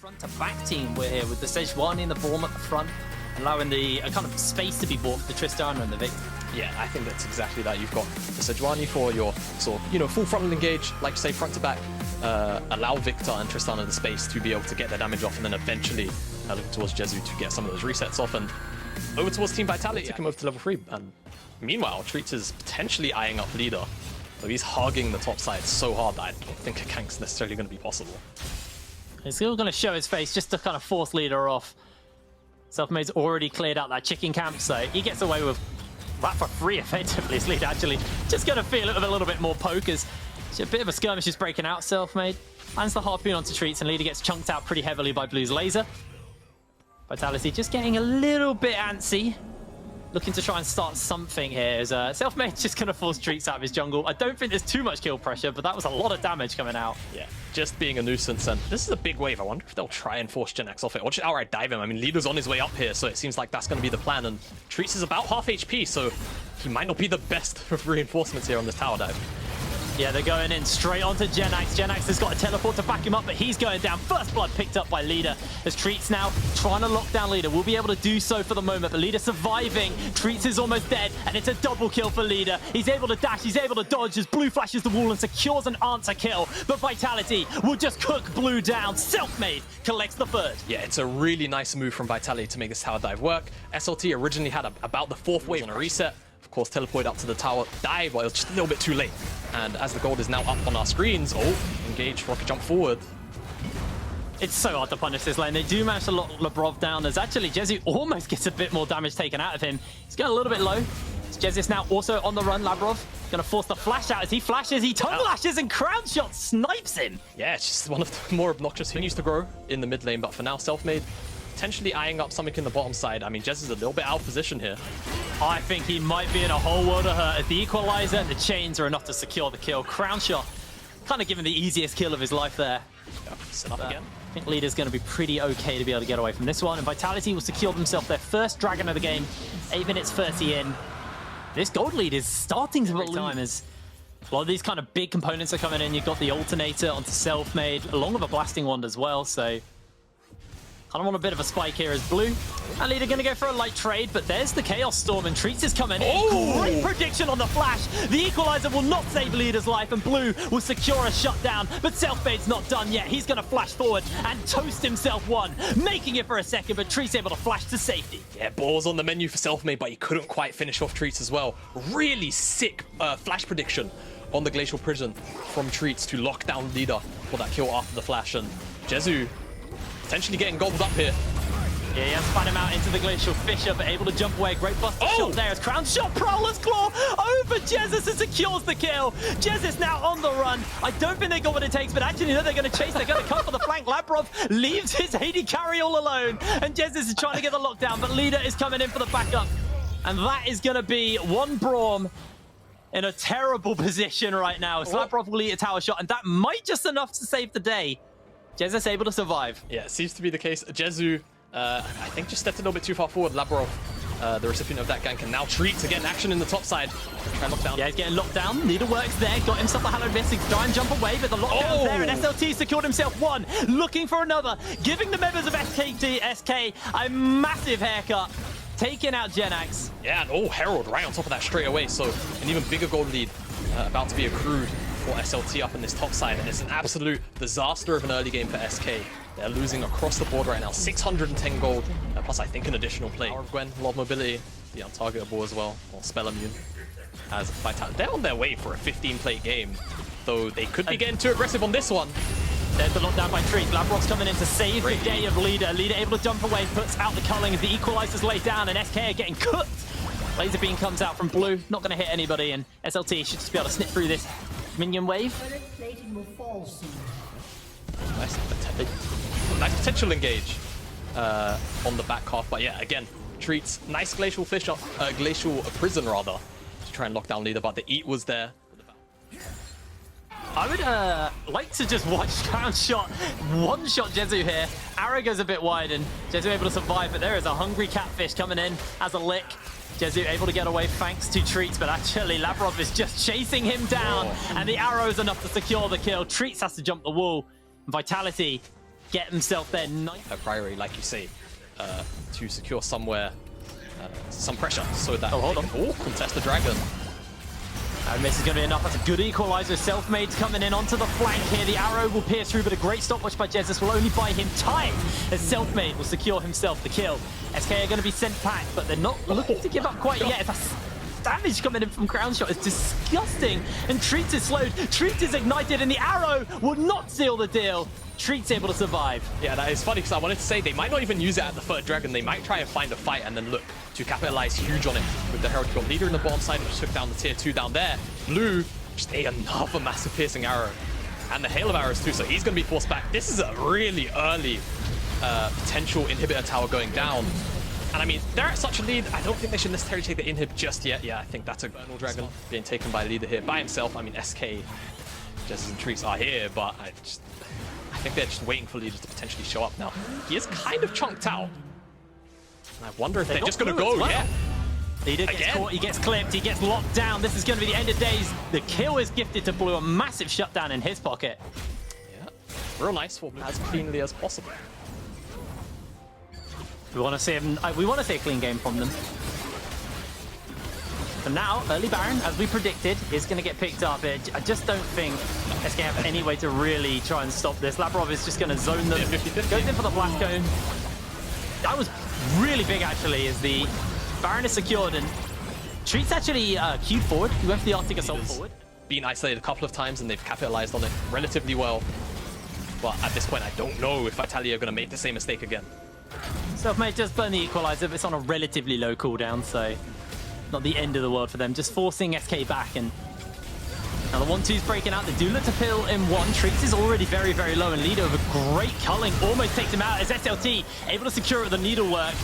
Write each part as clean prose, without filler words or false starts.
front to back team we're here with the Sejuani and the Braum at the front, allowing the kind of space to be bought for the Tristana and the Victor. Yeah, I think that's exactly that. You've got the Sejuani for your sort of, full frontal engage, like you say, front to back, allow Victor and Tristana the space to be able to get their damage off, and then eventually look towards Jezu to get some of those resets off, and over towards Team Vitality to come over to level 3. And meanwhile, Treats is potentially eyeing up Leader. So he's hogging the top side so hard that I don't think a gank's necessarily going to be possible. He's still going to show his face just to kind of force Leader off. Selfmade's already cleared out that chicken camp, so he gets away with that for free effectively. His Leader actually just going to feel it with a little bit more poke as a bit of a skirmish is breaking out. Selfmade lands the harpoon onto Treats, and Leader gets chunked out pretty heavily by Blue's laser. Vitality just getting a little bit antsy, looking to try and start something here. As Selfmade just going to force Treats out of his jungle. I don't think there's too much kill pressure, but that was a lot of damage coming out. Yeah, just being a nuisance, and this is a big wave. I wonder if they'll try and force Gen X off it, or just outright dive him. I mean, Leader's on his way up here, so it seems like that's going to be the plan, and Treats is about half HP, so he might not be the best of reinforcements here on this tower dive. Yeah, they're going in straight onto Genax. Genax has got a teleport to back him up, but he's going down. First blood picked up by Leader as Treats now trying to lock down Leader. Will be able to do so for the moment, but Leader surviving. Treats is almost dead, and it's a double kill for Leader. He's able to dash, he's able to dodge as Blue flashes the wall and secures an answer kill. But Vitality will just cook Blue down. Selfmade collects the third. Yeah, it's a really nice move from Vitality to make this tower dive work. SLT originally had about the 4th wave on a reset. Of course, teleport up to the tower dive, but it was just a little bit too late. And as the gold is now up on our screens, engage, rocket jump forward. It's so hard to punish this lane. They do manage to lock Labrov down. As actually Jezu almost gets a bit more damage taken out of him. He's getting a little bit low. Jezus now also on the run. Labrov going to force the flash out. As he flashes, he tongue lashes, and Crown Shot snipes him. Yeah, it's just one of the more obnoxious things to grow in the mid lane, but for now, Selfmade potentially eyeing up something in the bottom side. I mean, Jez is a little bit out of position here. I think he might be in a whole world of hurt. As the equalizer and the chains are enough to secure the kill. Crown Shot kind of giving the easiest kill of his life there. Set up again. I think Leader's going to be pretty okay to be able to get away from this one. And Vitality will secure themselves their first dragon of the game. 8 minutes 30 in. This gold lead is starting to look time as a lot of these kind of big components are coming in. You've got the alternator onto Selfmade, along with a blasting wand as well. So kind of want a bit of a spike here as Blue. And Leader going to go for a light trade, but there's the Chaos Storm, and Treats is coming in. Great prediction on the flash. The equalizer will not save Leader's life, and Blue will secure a shutdown, but Selfmade's not done yet. He's going to flash forward and toast himself one, making it for a second, but Treats able to flash to safety. Yeah, balls on the menu for Selfmade, but he couldn't quite finish off Treats as well. Really sick flash prediction on the Glacial Prison from Treats to lock down Leader for that kill after the flash, and Jezu potentially getting gobbled up here. Yeah, he has to find him out into the Glacial Fissure, but able to jump away. Great buster shot there as Crown Shot, Prowler's Claw over Jesus and secures the kill. Jesus now on the run. I don't think they got what it takes, but actually no, they're going to chase. They're going to come for the flank. Labrov leaves his AD carry all alone, and Jesus is trying to get the lockdown, but Leader is coming in for the backup. And that is going to be one Braum in a terrible position right now. Labrov will eat a tower shot, and that might just enough to save the day. Jesus able to survive. Yeah, it seems to be the case. Jezu, I think, just stepped a little bit too far forward. Labrov, the recipient of that gank, and now Treat to get an action in the top side. Try and lock down. Yeah, he's getting locked down. Leader works there. Got himself a Hallowed Mist. He's trying to jump away, but the lockdown's there, and SLT secured himself one. Looking for another. Giving the members of SK a massive haircut. Taking out Genax. Yeah, and Herald right on top of that straight away. So an even bigger gold lead about to be accrued for SLT up in this top side, and it's an absolute disaster of an early game for SK. They're losing across the board right now. 610 gold, plus I think an additional play. Power of Gwen, a lot of mobility, the untargetable as well, or spell immune. As Vitality, they're on their way for a 15-play game, though they could be getting too aggressive on this one. There's the lockdown by Treat. Labrov's coming in to save the day of Leader. Leader able to jump away, puts out the culling as the equalizers laid down, and SK are getting cooked. Laser beam comes out from Blue, not going to hit anybody, and SLT should just be able to snip through this minion wave. Nice potential engage on the back half, but yeah, again, Treats nice glacial prison rather, to try and lock down Leader, but the eat was there. I would like to just watch Crown Shot one-shot Jezu here. Arrow goes a bit wide, and Jezu able to survive, but there is a hungry catfish coming in as a lick. Jezu able to get away thanks to Treats, but actually Labrov is just chasing him down, and the arrow is enough to secure the kill. Treats has to jump the wall. Vitality get himself there. A priority, like you say, to secure somewhere, some pressure, so that hold on. Contest the dragon. And this is going to be enough. That's a good equalizer. Selfmade's coming in onto the flank here. The arrow will pierce through, but a great stopwatch by Jesus will only buy him time, as Selfmade will secure himself the kill. SK are going to be sent back, but they're not looking to give up quite yet. That's damage coming in from Ground Shot is disgusting, and Treats is slowed. Treats is ignited, and the arrow will not seal the deal. Treats able to survive. Yeah, that is funny, because I wanted to say they might not even use it at the third dragon. They might try and find a fight and then look to capitalize huge on it with the Herald. Got leader in the bottom side, which took down the tier 2 down there. Blue, just another massive piercing arrow. And the hail of arrows too, so he's going to be forced back. This is a really early potential inhibitor tower going down. And I mean, they're at such a lead, I don't think they should necessarily take the inhib just yet. Yeah, I think that's a Infernal Dragon being taken by leader here by himself. I mean, SK, just and Treats are here, but I think they're just waiting for leaders to potentially show up now. He is kind of chunked out. And I wonder if they're just going to go, well. yeah. Leader gets caught, he gets clipped, he gets locked down. This is going to be the end of days. The kill is gifted to Blue, a massive shutdown in his pocket. Yeah, real nice for Blue, as cleanly as possible. We want to see him. We want to see a clean game from them. So now, early Baron, as we predicted, is going to get picked up. I just don't think SK have any way to really try and stop this. Labrov is just going to zone them. 50-50. Goes in for the blast cone. That was really big, actually, as the Baron is secured, and Treats actually queued forward. He went for the Arctic Assault forward. Been isolated a couple of times, and they've capitalized on it relatively well. But at this point, I don't know if Vitalia are going to make the same mistake again. Selfmade just burn the equalizer, but it's on a relatively low cooldown, so not the end of the world for them. Just forcing SK back, and now the 1-2's breaking out. They do look to pill in one. Treats is already very, very low, and leader with a great culling almost takes him out as SLT able to secure it with the needlework.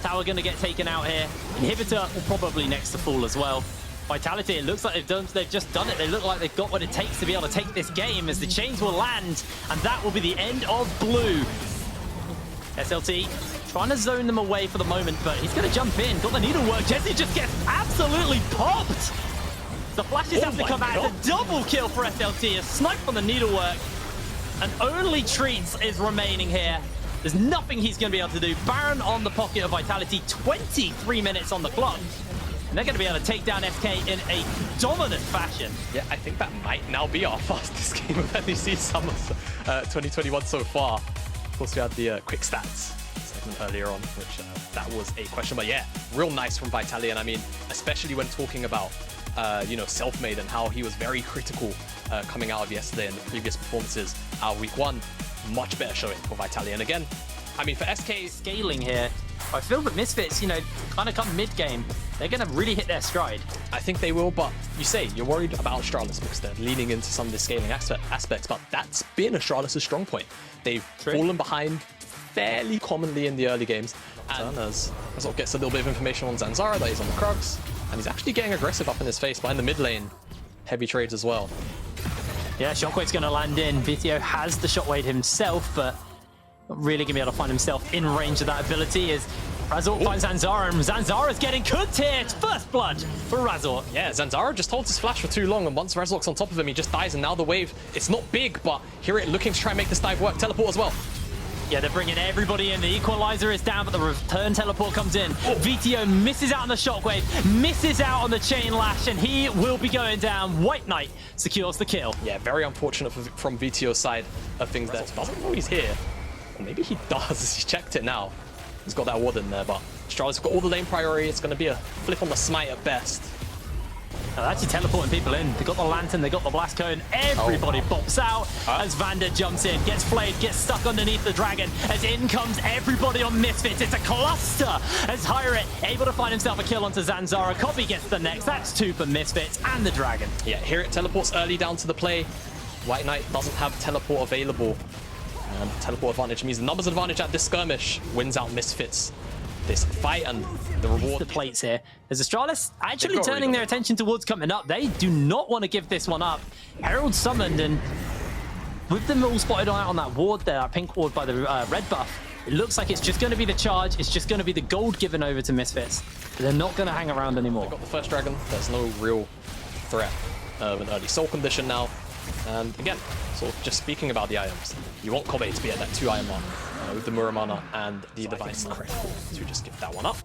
Tower going to get taken out here. Inhibitor will probably next to fall as well. Vitality, it looks like they've just done it. They look like they've got what it takes to be able to take this game, as the chains will land, and that will be the end of Blue. SLT trying to zone them away for the moment, but he's going to jump in. Got the needlework. Jesse just gets absolutely popped. The flashes have to come out. It's a double kill for SLT. A snipe on the needlework. And only Treats is remaining here. There's nothing he's going to be able to do. Baron on the pocket of Vitality. 23 minutes on the clock. And they're going to be able to take down SK in a dominant fashion. Yeah, I think that might now be our fastest game of LEC Summer 2021 so far. Of course, we had the quick stats segment earlier on, which that was a question. But yeah, real nice from Vitalia. And I mean, especially when talking about, you know, Selfmade and how he was very critical coming out of yesterday and the previous performances out of week 1. Much better showing for Vitalia. And again, I mean, for SK scaling here, I feel that Misfits, you know, kind of come mid-game. They're going to really hit their stride. I think they will, but you say you're worried about Astralis because they're leaning into some of the scaling aspects, but that's been Astralis' strong point. They've fallen behind fairly commonly in the early games. And as Razork gets a little bit of information on Zanzara that he's on the Krugs, and he's actually getting aggressive up in his face behind the mid lane. Heavy trades as well. Yeah, Shockwave's going to land in. Vito has the Shockwave himself, but not really going to be able to find himself in range of that ability as Razork finds Zanzara, and Zanzara's getting cooked here. It's first blood for Razork. Yeah, Zanzara just holds his flash for too long, and once Razork's on top of him, he just dies, and now the wave, it's not big, but here it looking to try and make this dive work. Teleport as well. Yeah, they're bringing everybody in. The equalizer is down, but the return teleport comes in. VTO misses out on the shockwave, misses out on the chain lash, and he will be going down. White Knight secures the kill. Yeah, very unfortunate from VTO's side of things there. Doesn't know he's here. Or maybe he does. He's checked it now. He's got that ward in there, but Astralis got all the lane priority. It's going to be a flip on the smite at best. They're actually teleporting people in. They got the lantern, they got the blast cone. Everybody pops out as Vander jumps in, gets flayed, gets stuck underneath the dragon. As in comes everybody on Misfits. It's a cluster as Hyrit able to find himself a kill onto Zanzara. Copy gets the next. That's 2 for Misfits and the dragon. Yeah, here it teleports early down to the play. White Knight doesn't have teleport available. And teleport advantage means the numbers advantage at this skirmish wins out Misfits this fight, and the reward. The plates here. There's Astralis actually turning their attention towards coming up. They do not want to give this one up. Herald summoned, and with them all spotted out on that ward there, that pink ward by the red buff, it looks like it's just going to be the charge. It's just going to be the gold given over to Misfits. They're not going to hang around anymore. They've got the first dragon. There's no real threat of an early soul condition now. And again, so just speaking about the items, you want Kobe to be at that 2 item mark with the Muramana and the Device critical to just give that one up.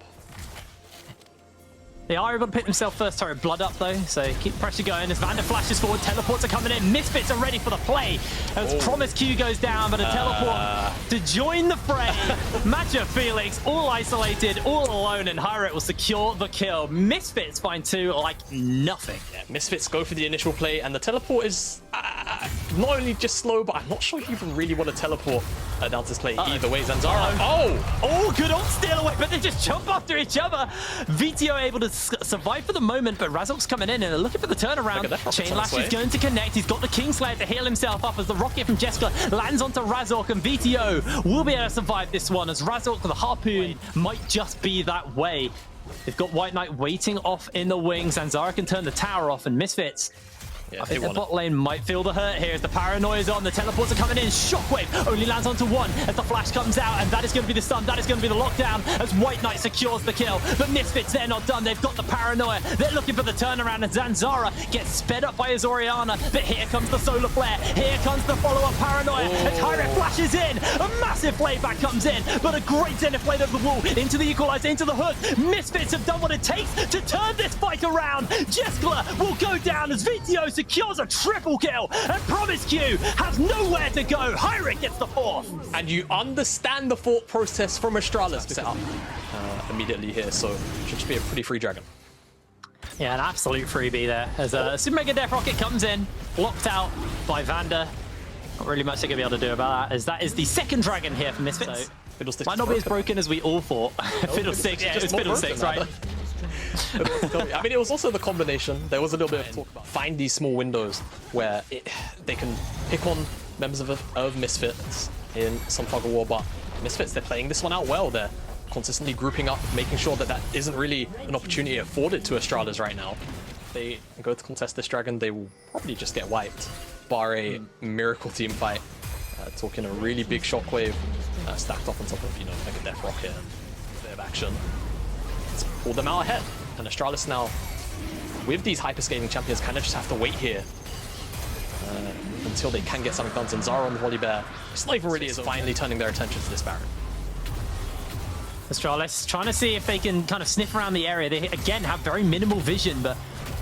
They are able to pick themselves first turret blood up though, so keep pressure going as Vander flashes forward, teleports are coming in, Misfits are ready for the play. As Promise Q goes down, but a teleport to join the fray. Matcha Felix, all isolated, all alone, and Hyret will secure the kill. Misfits find 2 like nothing. Yeah, Misfits go for the initial play, and the teleport is not only just slow, but I'm not sure you even really want to teleport down to this play either way. Zanzara, oh, good old steal away, but they just jump after each other. VTO able to survive for the moment, but Razork's coming in and they're looking for the turnaround. Chain Lash is going to connect. He's got the Kingslayer to heal himself up as the rocket from Jessica lands onto Razork, and VTO will be able to survive this one as Razork with the harpoon might just be that way. They've got White Knight waiting off in the wings. Zanzara can turn the tower off, and Misfits, I think the bot lane might feel the hurt here as the paranoia's on. The teleports are coming in. Shockwave only lands onto 1 as the flash comes out, and that is going to be the stun. That is going to be the lockdown as White Knight secures the kill. But Misfits, they're not done. They've got the paranoia. They're looking for the turnaround, and Zanzara gets sped up by his Orianna. But here comes the solar flare. Here comes the follow-up paranoia as Hyret flashes in. A massive playback comes in, but a great Zenith blade over the wall into the equalizer, into the hook. Misfits have done what it takes to turn this fight around. Jeskla will go down as VTO secures a triple kill, and Promise Q has nowhere to go. Hyret gets the 4th. And you understand the thought process from Astralis set up immediately here, so it should just be a pretty free dragon. Yeah, an absolute freebie there as a Super Mega Death Rocket comes in, blocked out by Vander. Not really much they're going to be able to do about that, as that is the 2nd dragon here for Misfits. So might not be as broken as we all thought. Fiddlesticks, yeah, it was Fiddlesticks, right? I mean, it was also the combination. There was a little bit of talk about find these small windows where they can pick on members of Misfits in some tug of war, but Misfits, they're playing this one out well. They're consistently grouping up, making sure that that isn't really an opportunity afforded to Astralis right now. If they go to contest this dragon, they will probably just get wiped, bar a miracle team fight. Talking a really big shockwave stacked up on top of, like a Death Rocket and a bit of action. Let's pull them out ahead. And Astralis now, with these hyperscaling champions, kind of just have to wait here until they can get something done. Zanzara on the Volibear, it's not even really is finally turning their attention to this Baron. Astralis trying to see if they can kind of sniff around the area. They, again, have very minimal vision, but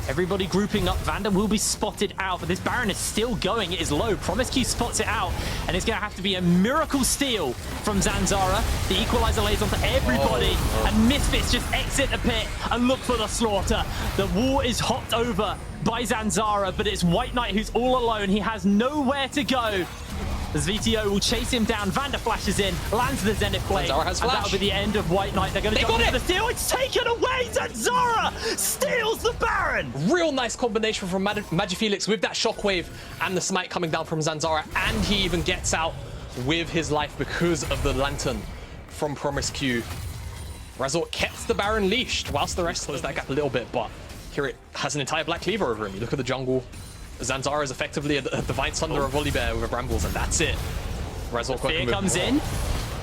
everybody grouping up. Vander will be spotted out, but this Baron is still going. It is low. Promise Q spots it out, and it's going to have to be a miracle steal from Zanzara. The equalizer lays onto everybody, and Misfits just exit the pit and look for the slaughter. The wall is hopped over by Zanzara, but it's White Knight who's all alone. He has nowhere to go. As VTO will chase him down, Vander flashes in, lands the Zenith Blade, and that'll be the end of White Knight. They're going to jump into the steal. It's taken away! Zanzara steals the Baron! Real nice combination from Magifelix with that shockwave and the smite coming down from Zanzara, and he even gets out with his life because of the lantern from Promise Q. Razork kept the Baron leashed, whilst the rest closed that gap a little bit, but here it has an entire Black Cleaver over him. You look at the jungle. Zanzara is effectively a Divine Thunder of Volibear with a Brambles, and that's it. Fear comes in.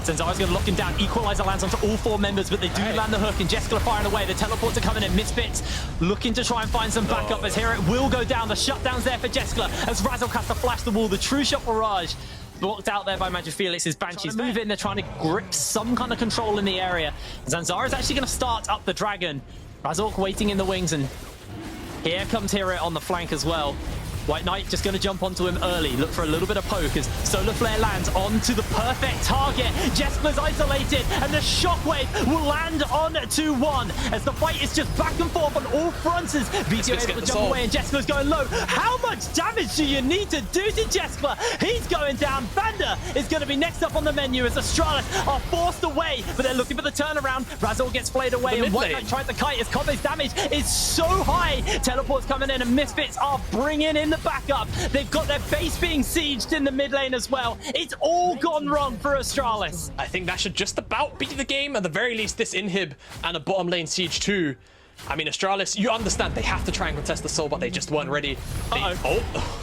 Zanzara's going to lock him down. Equalizer lands onto all 4 members, but they do land the hook, and Jessica firing away. The teleports are coming in. Misfits looking to try and find some backup as here it will go down. The shutdown's there for Jessica as Razork has to flash the wall. The True Shot Barrage blocked out there by Magifelix's Banshees. Move in, they're trying to grip some kind of control in the area. Zanzara's actually going to start up the dragon. Razork waiting in the wings, and here comes Hero on the flank as well. White Knight just going to jump onto him early, look for a little bit of poke as Solar Flare lands onto the perfect target. Jessica's isolated, and the Shockwave will land on 2-1 as the fight is just back and forth on all fronts as VTO able to jump away and Jessica's going low. How much damage do you need to do to Jessica? He's going down. Vander is going to be next up on the menu as Astralis are forced away, but they're looking for the turnaround. Razor gets flayed away, and White Knight tries to kite as Kobe's damage is so high. Teleports coming in, and Misfits are bringing in the backup. They've got their base being sieged in the mid lane as well. It's all gone wrong for Astralis. I think that should just about beat the game. At the very least, this inhib and a bottom lane siege too. I mean, Astralis, you understand they have to try and contest the soul, but they just weren't ready.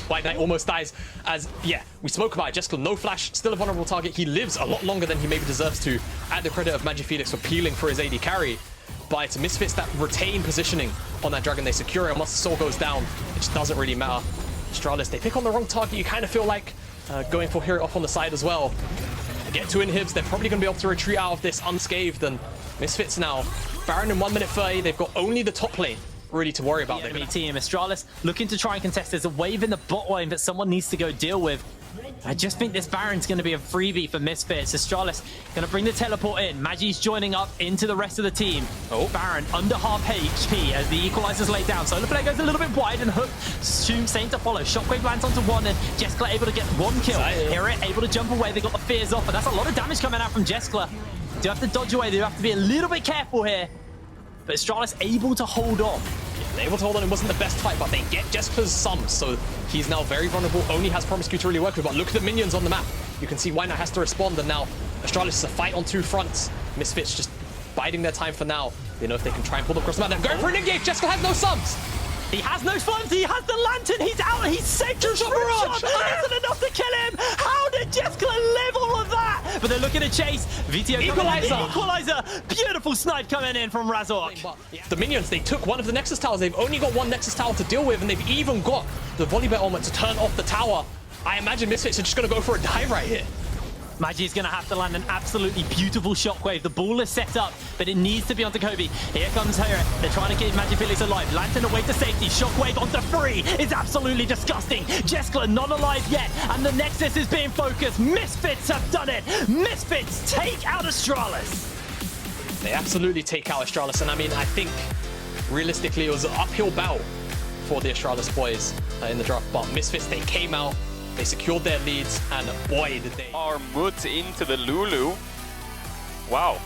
White Knight almost dies as, yeah, we spoke about it. Jessica, no flash, still a vulnerable target. He lives a lot longer than he maybe deserves to, at the credit of Magifelix for peeling for his AD carry. But it's Misfits that retain positioning on that dragon. They secure it, and once the soul goes down, it just doesn't really matter. Astralis, they pick on the wrong target. You kind of feel like going for Hero off on the side as well. They get 2 inhibs. They're probably going to be able to retreat out of this unscathed. And Misfits now, Baron in 1 minute 30. They've got only the top lane really to worry about. The enemy team, Astralis looking to try and contest. There's a wave in the bot lane that someone needs to go deal with. I just think this Baron's going to be a freebie for Misfits. Astralis going to bring the teleport in. Magi's joining up into the rest of the team. Oh, Baron under half HP as the equalizer's laid down. Solar Flare goes a little bit wide and Hook soon same to follow. Shockwave lands onto 1 and Jeskla able to get 1 kill. Hero able to jump away. They got the fears off, but that's a lot of damage coming out from Jeskla. Do have to dodge away. They have to be a little bit careful here. But Astralis able to hold on. Able to hold on. It wasn't the best fight, but they get Jeskla's sums, so he's now very vulnerable. Only has Promiscue to really work with, but look at the minions on the map. You can see why now has to respond, and now Astralis is a fight on 2 fronts. Misfits just biding their time for now. They know if they can try and pull them across the map. They're going for an engage. Jeskla has no sums. He has no funds. He has the lantern. He's out. He's saved the shot. Isn't enough to kill him. How did Jeskla live all of that? But they're looking to chase. VTO equalizer. Beautiful snipe coming in from Razork. The minions, they took 1 of the Nexus towers. They've only got 1 Nexus tower to deal with, and they've even got the Volibear armor to turn off the tower. I imagine Misfits are just going to go for a dive right here. Magi's going to have to land an absolutely beautiful shockwave. The ball is set up, but it needs to be onto Kobe. Here comes Hera. They're trying to keep Magifelix alive. Lantern away to safety. Shockwave onto 3. It's absolutely disgusting. Jeskla not alive yet, and the Nexus is being focused. Misfits have done it. Misfits take out Astralis. They absolutely take out Astralis, and I mean, I think realistically it was an uphill battle for the Astralis boys in the draft, but Misfits, they came out. They secured their leads, and boy, did they. Armut into the Lulu. Wow.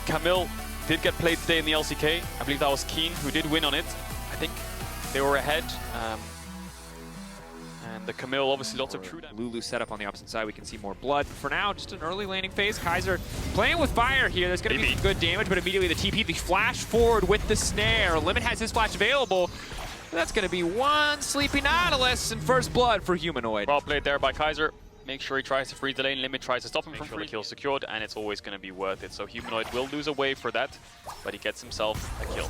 Camille did get played today in the LCK. I believe that was Keen who did win on it. I think they were ahead. And the Camille, obviously lots of true damage. Lulu set up on the opposite side. We can see more blood. But for now, just an early laning phase. Kaiser playing with fire here. There's going to be some good damage, but immediately the TP, the flash forward with the snare. Limit has his flash available. That's going to be 1 Sleepy Nautilus and first blood for Humanoid. Well played there by Kaiser. Make sure he tries to freeze the lane. Limit tries to stop him from free. The kill secured, and it's always going to be worth it. So Humanoid will lose a wave for that, but he gets himself a kill.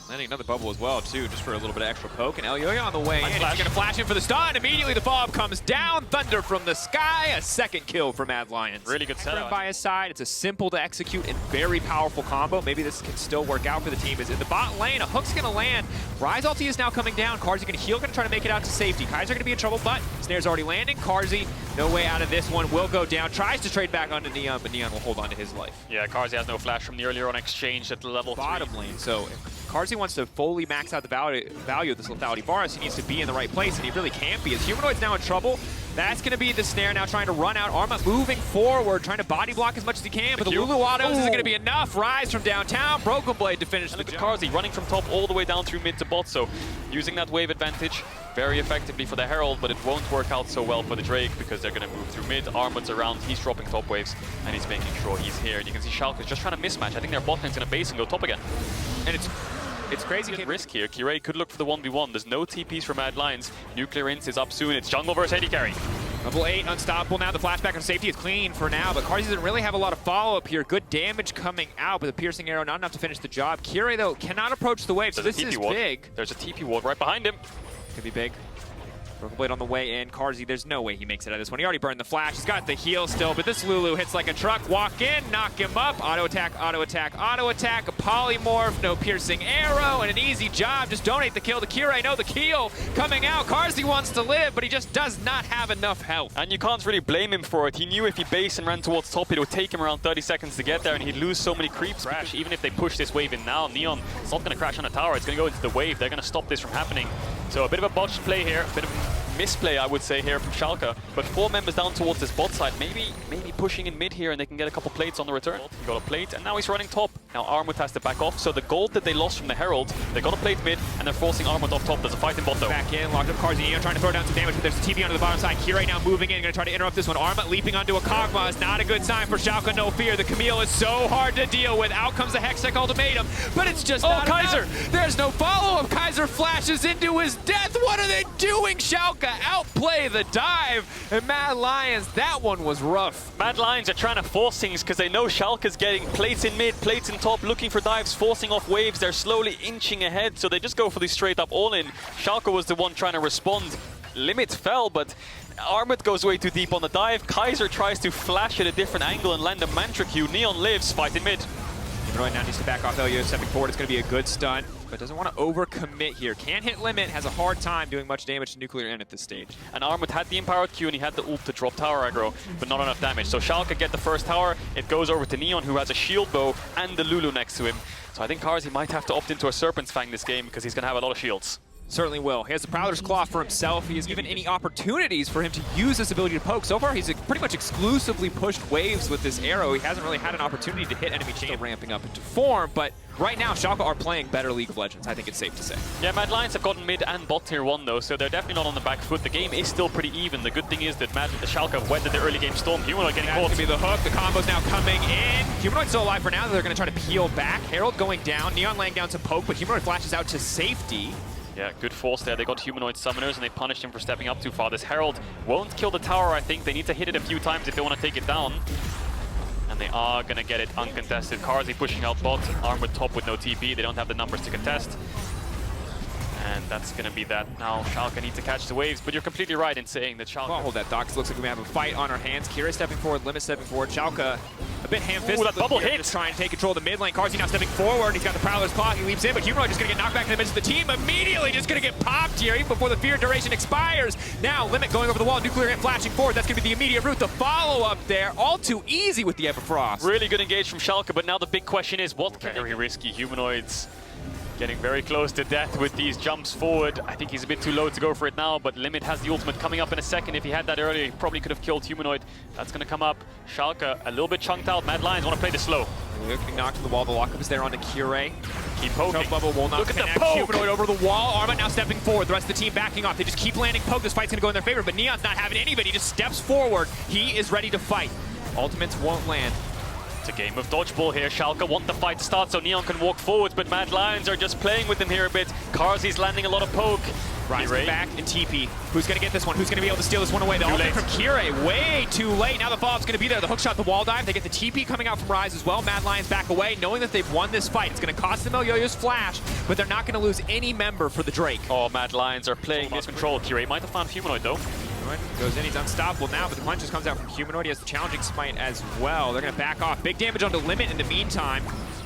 Landing another bubble as well, too, just for a little bit of extra poke. And Elyoya on the way in. He's going to flash in for the stun. Immediately the follow-up comes down. Thunder from the sky. A 2nd kill for Mad Lions. Really good setup. By his side. It's a simple to execute and very powerful combo. Maybe this can still work out for the team. Is in the bot lane. A hook's going to land. Ryze ulti is now coming down. Carzy going to heal. Going to try to make it out to safety. Kaiser going to be in trouble, but snare's already landing. Carzy, no way out of this one. Will go down. Tries to trade back onto Neon, but Neon will hold on to his life. Yeah, Carzy has no flash from the earlier on exchange at the level 3. Bottom lane. So if Carzy wants to fully max out the value of this lethality bar, he needs to be in the right place, and he really can't be. As Humanoid's now in trouble, that's going to be the snare now trying to run out. Arma moving forward, trying to body block as much as he can, but the Lulu autos isn't going to be enough. Ryze from downtown, Broken Blade to finish the job. Carzy running from top all the way down through mid to bot, so using that wave advantage very effectively for the Herald, but it won't work out so well for the Drake because they're going to move through mid. Armut's around, he's dropping top waves, and he's making sure he's here. And you can see Schalke just trying to mismatch. I think their bot lane's going to base and go top again. And it's crazy. Risk here. Kirei could look for the 1v1. There's no TPs for Mad Lions. Nuclear Ints is up soon. It's jungle versus AD carry. Level 8, unstoppable now. The flashback on safety is clean for now, but Carzy doesn't really have a lot of follow-up here. Good damage coming out, but the piercing arrow not enough to finish the job. Kirei, though, cannot approach the wave, so this is big. There's a TP ward right behind him. Could be big. Broken Blade on the way in. Carzy, there's no way he makes it out of this one. He already burned the flash. He's got the heal still, but this Lulu hits like a truck. Walk in, knock him up. Auto attack, auto attack, auto attack. A polymorph, no piercing arrow, and an easy job. Just donate the kill to Kirei. No, the kill coming out. Carzy wants to live, but he just does not have enough health. And you can't really blame him for it. He knew if he based and ran towards top, it would take him around 30 seconds to get there, and he'd lose so many creeps. Crash. Even if they push this wave in now, Neon, it's not going to crash on a tower. It's going to go into the wave. They're going to stop this from happening. So a bit of a botched play here, a bit of misplay, I would say, here from Schalke. But 4 members down towards this bot side. Maybe pushing in mid here and they can get a couple plates on the return. He got a plate and now he's running top. Now Armut has to back off. So the gold that they lost from the Herald, they got a plate mid and they're forcing Armut off top. There's a fight in bot though. Back in, locked up Carzy, trying to throw down some damage, but there's a TP onto the bottom side. Kirei now moving in, going to try to interrupt this one. Armut leaping onto a Kog'Maw is not a good sign for Schalke, no fear. The Camille is so hard to deal with. Out comes the Hextech ultimatum, but it's just not Kaiser! enough. There's no follow-up. Kaiser flashes into his death. What are they doing, Schalke? Schalke outplay the dive, and Mad Lions, that one was rough. Mad Lions are trying to force things because they know Schalke's getting plates in mid, plates in top, looking for dives, forcing off waves. They're slowly inching ahead, so they just go for the straight up all-in. Schalke was the one trying to respond. Limit fell, but Armut goes way too deep on the dive. Kaiser tries to flash at a different angle and land a Mantra Q. Neon lives, fight in mid. Humanoid now needs to back off Elio, stepping forward. It's going to be a good stun, but doesn't want to overcommit here. Can't hit Limit, has a hard time doing much damage to Nuclear N at this stage. And Armut had the empowered Q and he had the ult to drop tower aggro, but not enough damage. So Schalke get the first tower. It goes over to Neon, who has a shield bow and the Lulu next to him. So I think Caedrel might have to opt into a Serpent's Fang this game because he's going to have a lot of shields. Certainly will. He has the Prowler's Claw for himself. He has given any opportunities for him to use this ability to poke. So far, he's pretty much exclusively pushed waves with this arrow. He hasn't really had an opportunity to hit enemy chain ramping up into form, but right now, Schalke are playing better League of Legends, I think it's safe to say. Yeah, Mad Lions have gotten mid and bot tier 1 though, so they're definitely not on the back foot. The game is still pretty even. The good thing is that the Schalke have weathered the early game storm. Humanoid getting caught. That's going to be the hook. The combo's now coming in. Humanoid's still alive for now. They're going to try to peel back. Herald going down. Neon laying down some poke, but Humanoid flashes out to safety. Yeah, good force there. They got Humanoid Summoners and they punished him for stepping up too far. This Herald won't kill the tower, I think. They need to hit it a few times if they want to take it down. And they are going to get it uncontested. Caedrel pushing out bot, Armut top with no TP. They don't have the numbers to contest. And that's going to be that. Now Schalke need to catch the waves, but you're completely right in saying that Schalke... Well, hold that, Docs. Looks like we have a fight on our hands. Kira stepping forward, Limit stepping forward. Schalke a bit ham-fisted. Ooh, that bubble hit! Just trying to take control of the mid lane. Caedrel now stepping forward. He's got the Prowler's Claw. He leaps in, but Humanoid just going to get knocked back in the midst of the team. Immediately just going to get popped here, even before the fear duration expires. Now Limit going over the wall. Nuclear Ant flashing forward. That's going to be the immediate route. The follow-up there. All too easy with the Everfrost. Really good engage from Schalke, but now the big question is, what very risky Humanoids? Getting very close to death with these jumps forward. I think he's a bit too low to go for it now, but Limit has the ultimate coming up in a second. If he had that earlier, he probably could have killed Humanoid. That's going to come up. Schalke a little bit chunked out. Mad Lions want to play this slow. Getting knocked to the wall. The lockup is there on the Kire. Keep poking. Choke bubble will not Look connect. at the poke. Humanoid over the wall. Armut now stepping forward. The rest of the team backing off. They just keep landing poke. This fight's going to go in their favor, but Neon's not having any of it. He just steps forward. He is ready to fight. Ultimates won't land. It's a game of dodgeball here. Schalke want the fight to start so Neon can walk forwards, but Mad Lions are just playing with him here a bit. Carzzy's landing a lot of poke. Rising back and TP. Who's going to get this one? Who's going to be able to steal this one away? The ultimate from Kire, way too late. Now the follow-up's going to be there. The hookshot, the wall dive. They get the TP coming out from Rise as well. Mad Lions back away, knowing that they've won this fight. It's going to cost them Elio's flash, but they're not going to lose any member for the Drake. Oh, Mad Lions are playing this control. Kire might have found Humanoid though. Goes in, he's unstoppable now, but the punch just comes out from Humanoid. He has the challenging smite as well. They're going to back off. Big damage onto Limit in the meantime.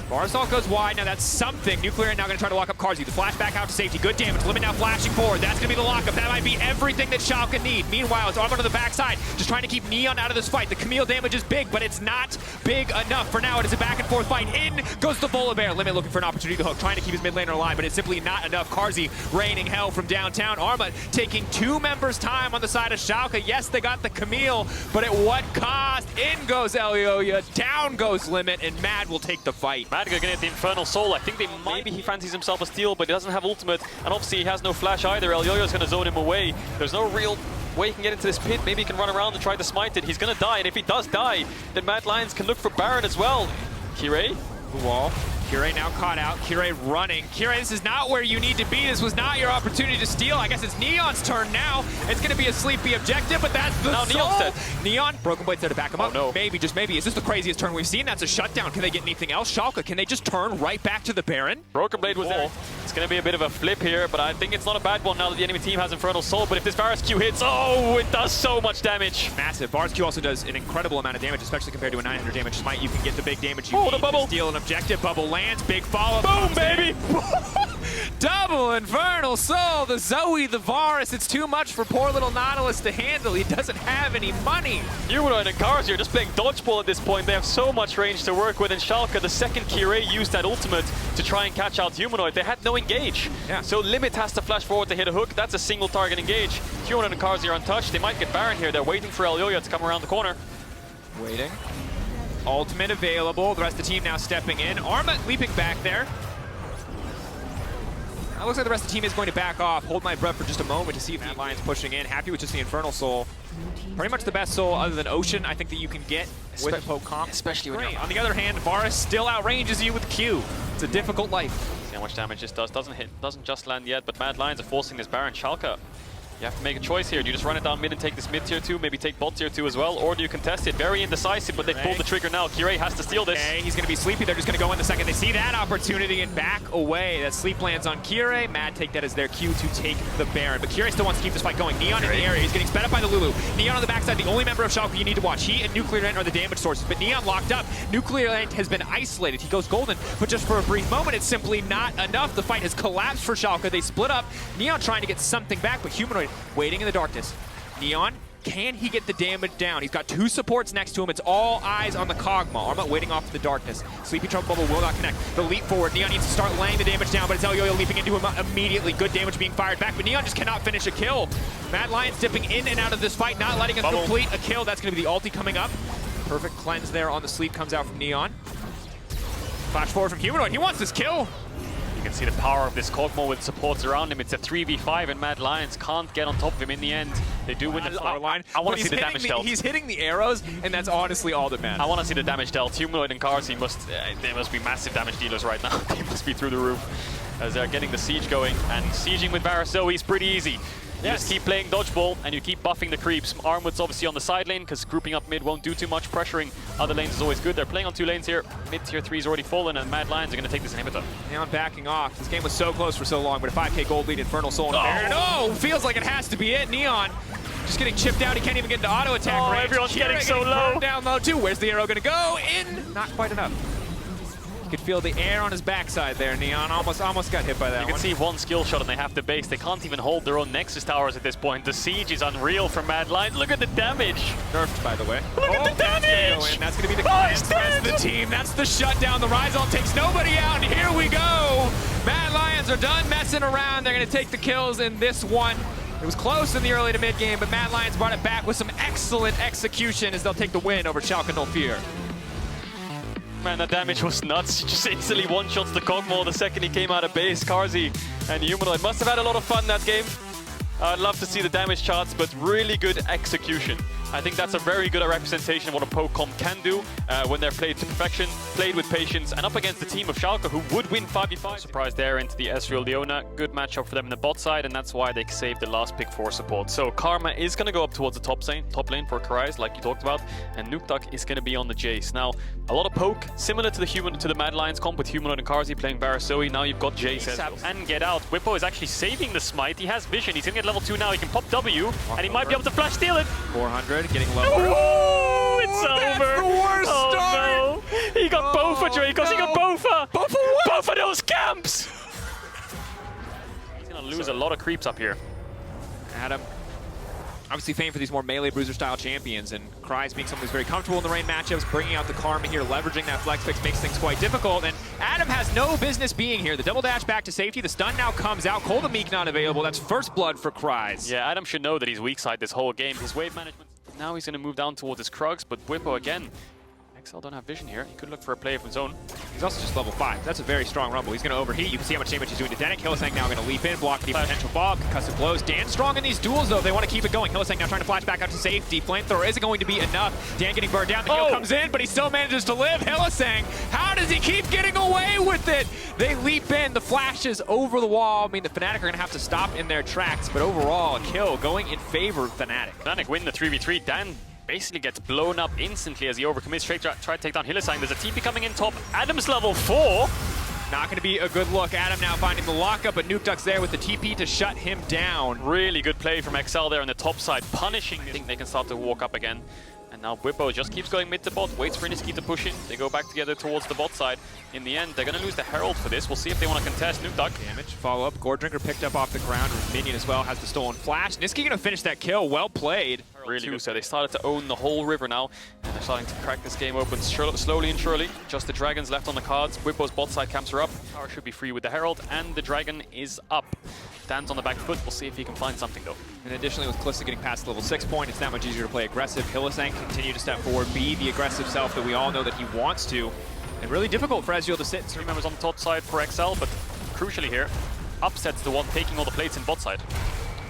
Barzal goes wide. Now that's something. Nuclear now going to try to lock up Carzzy. The flash back out to safety. Good damage. Limit now flashing forward. That's going to be the lockup. That might be everything that Schalke need. Meanwhile, it's Armut on the backside, just trying to keep Neon out of this fight. The Camille damage is big, but it's not big enough. For now, it is a back and forth fight. In goes the Volibear. Limit looking for an opportunity to hook, trying to keep his mid laner alive, but it's simply not enough. Carzzy raining hell from downtown. Armut taking 2 members' time on the side of Schalke. Yes, they got the Camille, but at what cost? In goes Elioya, down goes Limit, and Mad will take the fight. Mad gonna get the Infernal Soul. I think maybe he fancies himself a steal, but he doesn't have ultimate, and obviously he has no flash either. Elioya's gonna zone him away. There's no real way he can get into this pit. Maybe he can run around and try to smite it. He's gonna die, and if he does die, then Mad Lions can look for Baron as well. Kire? The wall. Kire now caught out. Kire running. Kire, this is not where you need to be. This was not your opportunity to steal. I guess it's Neon's turn now. It's going to be a sleepy objective, but that's the soul. Neon's dead. Neon, Broken Blade's there to back him up. No. Maybe, just maybe. Is this the craziest turn we've seen? That's a shutdown. Can they get anything else? Schalke, can they just turn right back to the Baron? Broken Blade was there. It's going to be a bit of a flip here, but I think it's not a bad one now that the enemy team has Infernal Soul. But if this Varus Q hits, oh, it does so much damage. Massive. Varus Q also does an incredible amount of damage, especially compared to a 900 damage smite. You can get the big damage you need the bubble. to steal an objective. Bubble lands. Big follow. Boom, baby! Double Infernal Soul, the Zoe, the Varus. It's too much for poor little Nautilus to handle. He doesn't have any money. Humanoid and Carzzy are just playing dodgeball at this point. They have so much range to work with. And Schalke, the second Kire used that ultimate to try and catch out Humanoid. They had no engage. Yeah. So Limit has to flash forward to hit a hook. That's a single target engage. Humanoid and Carzzy are untouched. They might get Baron here. They're waiting for Elioya to come around the corner. Waiting. Ultimate available. The rest of the team now stepping in. Armut leaping back there. It looks like the rest of the team is going to back off. Hold my breath for just a moment to see if Mad Lions pushing in. Happy with just the Infernal Soul. Pretty much the best soul other than Ocean, I think, that you can get with a poke comp. Especially when you're... On the other hand, Varus still outranges you with Q. It's a difficult life. See how much damage this does. Doesn't just land yet, but Mad Lions are forcing this Baron. Schalke You have to make a choice here. Do you just run it down mid and take this mid tier 2, maybe take bot tier 2 as well, or do you contest it? Very indecisive, but they pulled the trigger now. Kirei has to steal this. Okay, he's going to be sleepy. They're just going to go in the second they see that opportunity and back away. That sleep lands on Kirei. Mad take that as their cue to take the Baron. But Kirei still wants to keep this fight going. Neon in the area. He's getting sped up by the Lulu. Neon on the backside, the only member of Schalke you need to watch. He and Nuclear Ant are the damage sources, but Neon locked up. Nuclear Ant has been isolated. He goes golden, but just for a brief moment, it's simply not enough. The fight has collapsed for Schalke. They split up. Neon trying to get something back, but Humanoid waiting in the darkness. Neon, can he get the damage down? He's got 2 supports next to him. It's all eyes on the Kog'Maw. Arma waiting off the darkness. Sleepy Trouble Bubble will not connect. The leap forward. Neon needs to start laying the damage down, but it's Elyoyo leaping into him immediately. Good damage being fired back, but Neon just cannot finish a kill. Mad Lions dipping in and out of this fight, not letting him complete a kill. That's going to be the ulti coming up. Perfect cleanse there on the sleep comes out from Neon. Flash forward from Humanoid. He wants this kill. You can see the power of this Kog'Maw with supports around him. It's a 3v5 and Mad Lions can't get on top of him in the end. They do win the fight. I want to see the damage dealt. He's hitting the arrows, and that's honestly all that matters. I want to see the damage dealt. Humanoid and Caedrel they must be massive damage dealers right now. They must be through the roof as they're getting the siege going. And sieging with Varasoi is pretty easy. You just keep playing dodgeball and you keep buffing the creeps. Armwood's obviously on the side lane because grouping up mid won't do too much. Pressuring other lanes is always good. They're playing on 2 lanes here. Mid tier 3 is already fallen and Mad Lions are going to take this inhibitor. Neon backing off. This game was so close for so long, but a 5k gold lead, Infernal Soul, and a Baron. Oh, feels like it has to be it. Neon just getting chipped out. He can't even get into auto attack range. Everyone's getting so low. Down low too. Where's the arrow going to go? In. Not quite enough. You could feel the air on his backside there. Neon almost got hit by that. You can see one skill shot and they have to base. They can't even hold their own Nexus towers at this point. The siege is unreal for Mad Lions. Look at the damage. Nerfed, by the way. Look at the damage. That's going to be the rest of the team. That's the shutdown. The Rizal takes nobody out, and here we go. Mad Lions are done messing around. They're going to take the kills in this one. It was close in the early to mid game, but Mad Lions brought it back with some excellent execution as they'll take the win over Schalke 04. Man, that damage was nuts. He just instantly one-shots the Kog'Maw the second he came out of base. Caedrel and Humanoid must have had a lot of fun that game. I'd love to see the damage charts, but really good execution. I think that's a very good representation of what a poke comp can do when they're played to perfection, played with patience, and up against the team of Schalke, who would win 5v5. Surprise there into the Ezreal Leona. Good matchup for them in the bot side, and that's why they saved the last pick for support. So Karma is going to go up towards the top lane for Karais, like you talked about, and Nuktak is going to be on the Jace. Now, a lot of poke, similar to the Mad Lions comp with Humanoid and Caedrel playing Varasoi. Now you've got Jace and get out. Whippo is actually saving the smite. He has vision. He's going to get level 2 now. He can pop W, and he might be able to flash steal it. 400, getting low. Oh, it's over. That's the worst start. No. He got Bofa, Drakos. He got Bofa. Bofa what? Bofa those camps. He's going to lose a lot of creeps up here. Adam, obviously famed for these more melee bruiser style champions, and Cries being someone who's very comfortable in the rain matchups, bringing out the Karma here, leveraging that flex fix makes things quite difficult, and Adam has no business being here. The double dash back to safety, the stun now comes out, Cole the Meek not available, that's first blood for Cries. Yeah, Adam should know that he's weak side this whole game. His wave management, now he's going to move down towards his Krugs, but Whippo again. XL don't have vision here. He could look for a play from his own. He's also just level 5. That's a very strong rumble. He's going to overheat. You can see how much damage he's doing to Denik. Hylissang now going to leap in, block the potential fall. Concussive blows. Dan strong in these duels, though. If they want to keep it going. Hylissang now trying to flash back out to safety. Flamethrower isn't going to be enough. Dan getting burned down. The kill comes in, but he still manages to live. Hylissang, how does he keep getting away with it? They leap in. The flashes over the wall. I mean, the Fnatic are going to have to stop in their tracks, but overall, a kill going in favor of Fnatic. Fnatic win the 3v3. Dan basically gets blown up instantly as he overcommits. Straight try to take down Hylissang. There's a TP coming in top. Adam's level 4. Not going to be a good look. Adam now finding the lockup, but Nukeduck's there with the TP to shut him down. Really good play from XL there on the top side, punishing. I think they can start to walk up again. And now Whippo just keeps going mid to bot, waits for Niski to push in. They go back together towards the bot side. In the end, they're going to lose the Herald for this. We'll see if they want to contest. Nukeduck. Damage, follow up. Goredrinker picked up off the ground. Minion as well has the stolen flash. Niski going to finish that kill. Well played. Really good. So they started to own the whole river now. And they're starting to crack this game open slowly and surely. Just the dragons left on the cards. Whippo's bot side camps are up. Tower should be free with the Herald. And the dragon is up. Dan's on the back foot. We'll see if he can find something though. And additionally, with Kalista getting past level 6 point, it's that much easier to play aggressive. Hylissang continue to step forward, be the aggressive self that we all know that he wants to. And really difficult for Ezreal to sit. 3 members on the top side for XL, but crucially here, upsets the one taking all the plates in bot side.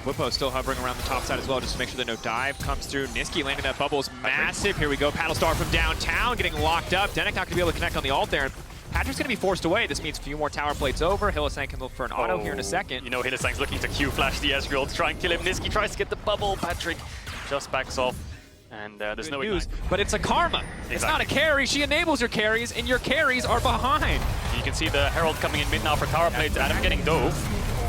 Whippo still hovering around the top side as well, just to make sure that no dive comes through. Niski landing that bubble is massive. Here we go. Paddle Star from downtown getting locked up. Denik not going to be able to connect on the ult there. Patrick's going to be forced away. This means a few more tower plates over. Hylissang can look for an auto here in a second. You know, Hylissang's looking to Q-flash the Ezreal to try and kill him. Niski tries to get the bubble. Patrick just backs off. And there's no news, ignite. but it's a karma. Exactly. It's not a carry. She enables your carries, and your carries are behind. You can see the Herald coming in mid now for tower plates. Adam getting dove.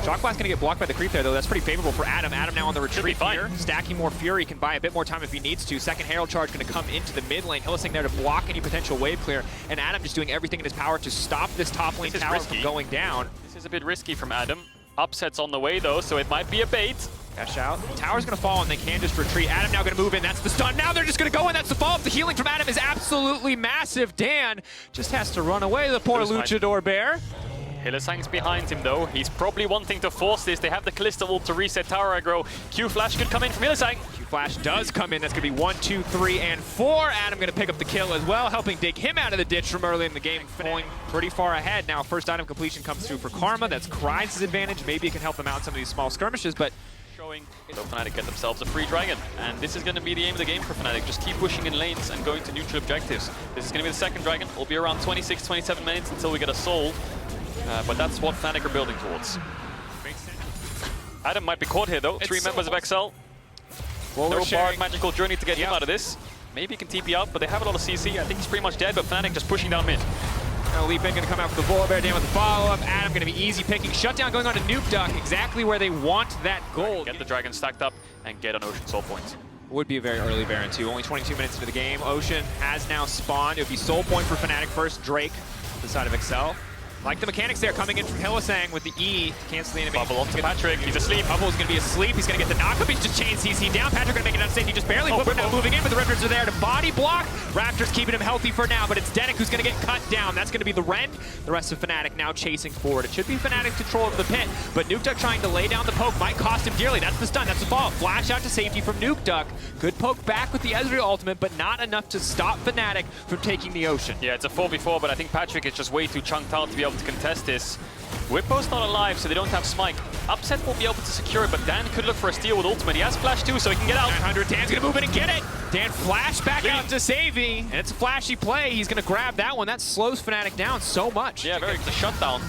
Shock Blast going to get blocked by the creep there, though. That's pretty favorable for Adam. Adam now on the retreat fine. here. Stacking more Fury, can buy a bit more time if he needs to. Second Herald charge going to come into the mid lane. Hylissang there to block any potential wave clear. And Adam just doing everything in his power to stop this top lane tower from going down. This is a bit risky from Adam. Upset's on the way, though, so it might be a bait. Dash out. Tower's going to fall, and they can just retreat. Adam now going to move in. That's the stun. Now they're just going to go in. That's the follow-up. The healing from Adam is absolutely massive. Dan just has to run away, the poor luchador bear. Hylissang's behind him, though. He's probably wanting to force this. They have the Kalista ult to reset tower aggro. Q-Flash could come in from Hylissang. Q-Flash does come in. That's going to be 1, 2, 3, and 4. Adam going to pick up the kill as well, helping dig him out of the ditch from early in the game, going pretty far ahead. Now, first item completion comes through for Karma. That's Kryze's advantage. Maybe it can help them out in some of these small skirmishes, but Showing. So Fnatic get themselves a free dragon. And this is going to be the aim of the game for Fnatic. Just keep pushing in lanes and going to neutral objectives. This is going to be the second dragon. It'll be around 26, 27 minutes until we get a soul. But that's what Fnatic are building towards. Adam might be caught here, though. Three members of XL. Well, No Bard magical journey to get him out of this. Maybe he can TP out, but they have a lot of CC. I think he's pretty much dead, but Fnatic just pushing down mid. Now Leap in going to come out for the Volibear, Dan with the follow-up. Adam going to be easy picking. Shutdown going on to Nuke Duck, exactly where they want that gold. Get the dragon stacked up and get an Ocean Soul Point. Would be a very early Baron too. Only 22 minutes into the game. Ocean has now spawned. It would be Soul Point for Fnatic first. Drake, the side of XL. Like the mechanics there, coming in from Hylissang with the E to cancel the animation. Bubble onto Patrick, he's asleep. Bubble's going to be asleep, he's going to get the knockup, he's just chain CC down. Patrick going to make it unsafe, he just barely whipped now moving in, but the Rifters are there to body block. Raptors keeping him healthy for now, but it's Denik who's going to get cut down. That's going to be the Rend. The rest of Fnatic now chasing forward. It should be Fnatic's control of the pit, but Nuke Duck trying to lay down the poke might cost him dearly. That's the stun, that's the fall. Flash out to safety from Nuke Duck. Good poke back with the Ezreal ultimate, but not enough to stop Fnatic from taking the Ocean. Yeah, it's a 4v4, but I think Patrick is just way too chunked out to be able to contest this. Whippo's not alive, so they don't have Smite. Upset will be able to secure it, but Dan could look for a steal with ultimate. He has flash too, so he can get out. 900, Dan's gonna move in and get it. Dan flash back out to Savy, and it's a flashy play. He's gonna grab that one. That slows Fnatic down so much. Yeah, very the shutdown.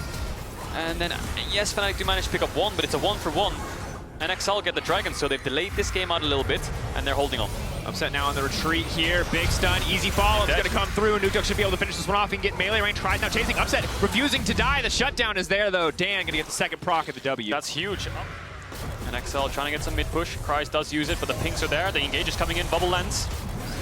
And then, yes, Fnatic do manage to pick up one, but it's a 1-for-1. And XL get the dragon, so they've delayed this game out a little bit, and they're holding on. Upset now on the retreat here. Big stun, easy follow-up is going to come through. Nuke Duck should be able to finish this one off and get melee range. Tries now chasing. Upset refusing to die. The shutdown is there, though. Dan going to get the second proc at the W. That's huge. And XL trying to get some mid-push. Kryze does use it, but the pinks are there. The engage is coming in. Bubble lands.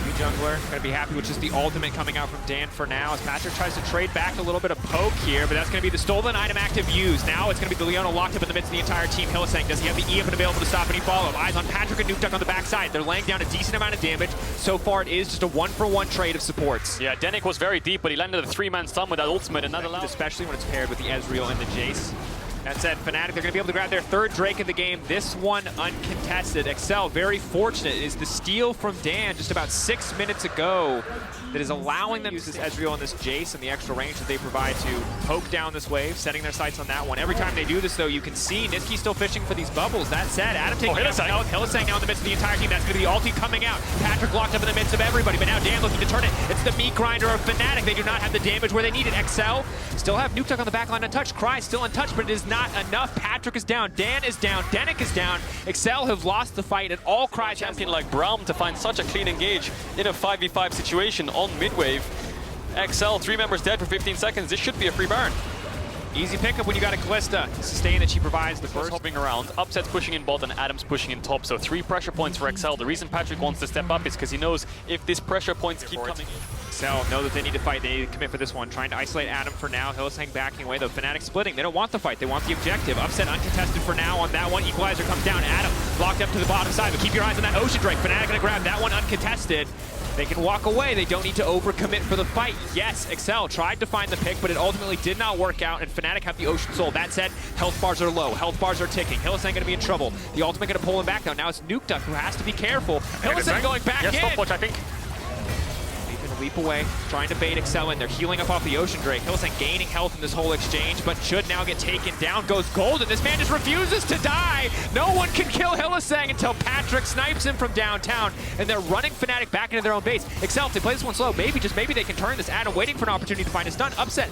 New jungler going to be happy with just the ultimate coming out from Dan for now, as Patrick tries to trade back a little bit of poke here, but that's going to be the stolen item active used. Now it's going to be the Leona locked up in the midst of the entire team. Hylissang, does he have the E available to stop any follow-up? Eyes on Patrick and Nuke Duck on the backside. They're laying down a decent amount of damage. So far it is just a 1-for-1 trade of supports. Yeah, Denik was very deep, but he landed a 3-man stun with that ultimate, and that allowed... Especially when it's paired with the Ezreal and the Jace. That said, Fnatic, they're going to be able to grab their third Drake of the game. This one uncontested. XL, very fortunate, is the steal from Dan just about 6 minutes ago that is allowing them to use this Ezreal and this Jace and the extra range that they provide to poke down this wave, setting their sights on that one. Every time they do this, though, you can see Niski still fishing for these bubbles. That said, Adam taking out Hylissang now in the midst of the entire team. That's going to be the ulti coming out. Patrick locked up in the midst of everybody, but now Dan looking to turn it. It's the meat grinder of Fnatic. They do not have the damage where they need it. XL still have Nuke Duck on the backline untouched. Kryze still untouched, but it is not enough. Patrick is down, Dan is down, Denik is down. XL have lost the fight, and all Kryze champion like Braum to find such a clean engage in a 5v5 situation on mid-wave. XL, 3 members dead for 15 seconds. This should be a free Baron. Easy pickup when you got a Kalista to sustain that she provides the first. Hopping around, Upset's pushing in bot and Adam's pushing in top, so 3 pressure points for XL. The reason Patrick wants to step up is because he knows if this pressure points keep coming. XL know that they need to fight, they need to commit for this one. Trying to isolate Adam for now. Hylissang backing away, though. Fnatic splitting. They don't want the fight, they want the objective. Upset uncontested for now on that one. Equalizer comes down. Adam locked up to the bottom side, but keep your eyes on that Ocean Drake. Fnatic gonna grab that one uncontested. They can walk away. They don't need to overcommit for the fight. Yes, XL tried to find the pick, but it ultimately did not work out, and Fnatic have the Ocean Soul. That said, health bars are low. Health bars are ticking. Hylissang going to be in trouble. The ultimate going to pull him back, though. Now it's Nuke Duck who has to be careful. Hylissang going back in. Stopwatch, I think. Leap away, trying to bait XL in. They're healing up off the Ocean Drake. Hylissang gaining health in this whole exchange, but should now get taken down. Goes golden. This man just refuses to die. No one can kill Hylissang until Patrick snipes him from downtown, and they're running Fnatic back into their own base. XL, if they play this one slow, maybe, just maybe they can turn this. Adam waiting for an opportunity to find his stun. Upset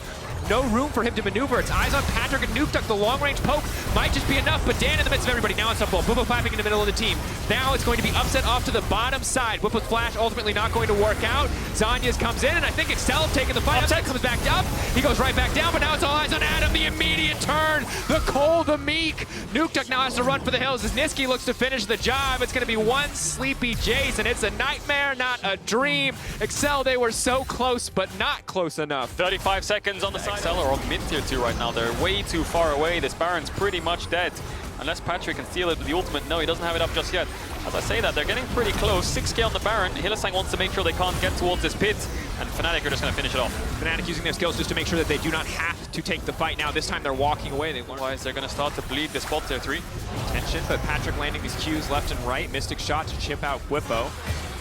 no room for him to maneuver. It's eyes on Patrick and Nuke Duck. The long-range poke might just be enough, but Dan in the midst of everybody. Now unstoppable. Bwipo clapping in the middle of the team. Now it's going to be upset off to the bottom side. Bwipo's flash ultimately not going to work out. Zanyas comes in, and I think Excel taking the fight. Upset comes back up. He goes right back down, but now it's all eyes on Adam. The immediate turn. The Cole, the Meek. Nuke Duck now has to run for the hills as Niski looks to finish the job. It's going to be one sleepy Jace, and it's a nightmare, not a dream. Excel, they were so close, but not close enough. 35 seconds on the side. Excel are on mid tier 2 right now. They're way too far away. This Baron's pretty much dead. Unless Patrick can steal it with the ultimate. No, he doesn't have it up just yet. As I say that, they're getting pretty close. 6k on the Baron. Hylissang wants to make sure they can't get towards this pit. And Fnatic are just going to finish it off. Fnatic using their skills just to make sure that they do not have to take the fight now. This time they're walking away. Otherwise, they're going to start to bleed this bot tier 3. Tension, but Patrick landing these Qs left and right. Mystic shot to chip out Bwipo.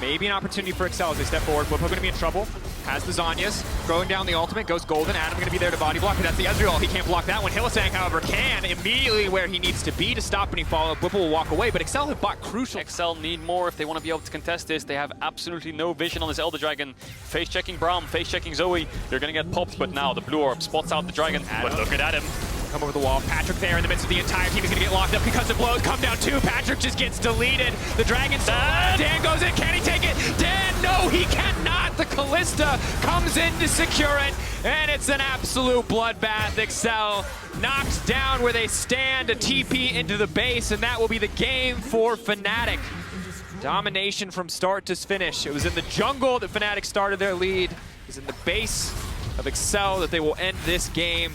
Maybe an opportunity for Excel as they step forward. Bwipo going to be in trouble. Has the Zanyas. Throwing down the ultimate. Goes golden. Adam going to be there to body block, but that's the Ezreal. He can't block that one. Hylissang, however, can immediately where he needs to be to stop any follow-up. Bwipo will walk away, but Excel have bought crucial. Excel need more if they want to be able to contest this. They have absolutely no vision on this Elder Dragon. Face-checking Braum, face-checking Zoe. They're going to get popped, but now the blue orb spots out the dragon. Adam. But look at Adam. Come over the wall. Patrick there in the midst of the entire team is going to get locked up because the blows come down too. Patrick just gets deleted. The dragon's Dan goes in. Can he take it? Dan, no, he cannot. The Callista comes in to secure it, and it's an absolute bloodbath. Excel knocks down where they stand, a TP into the base, and that will be the game for Fnatic. Domination from start to finish. It was in the jungle that Fnatic started their lead. It was in the base of Excel that they will end this game.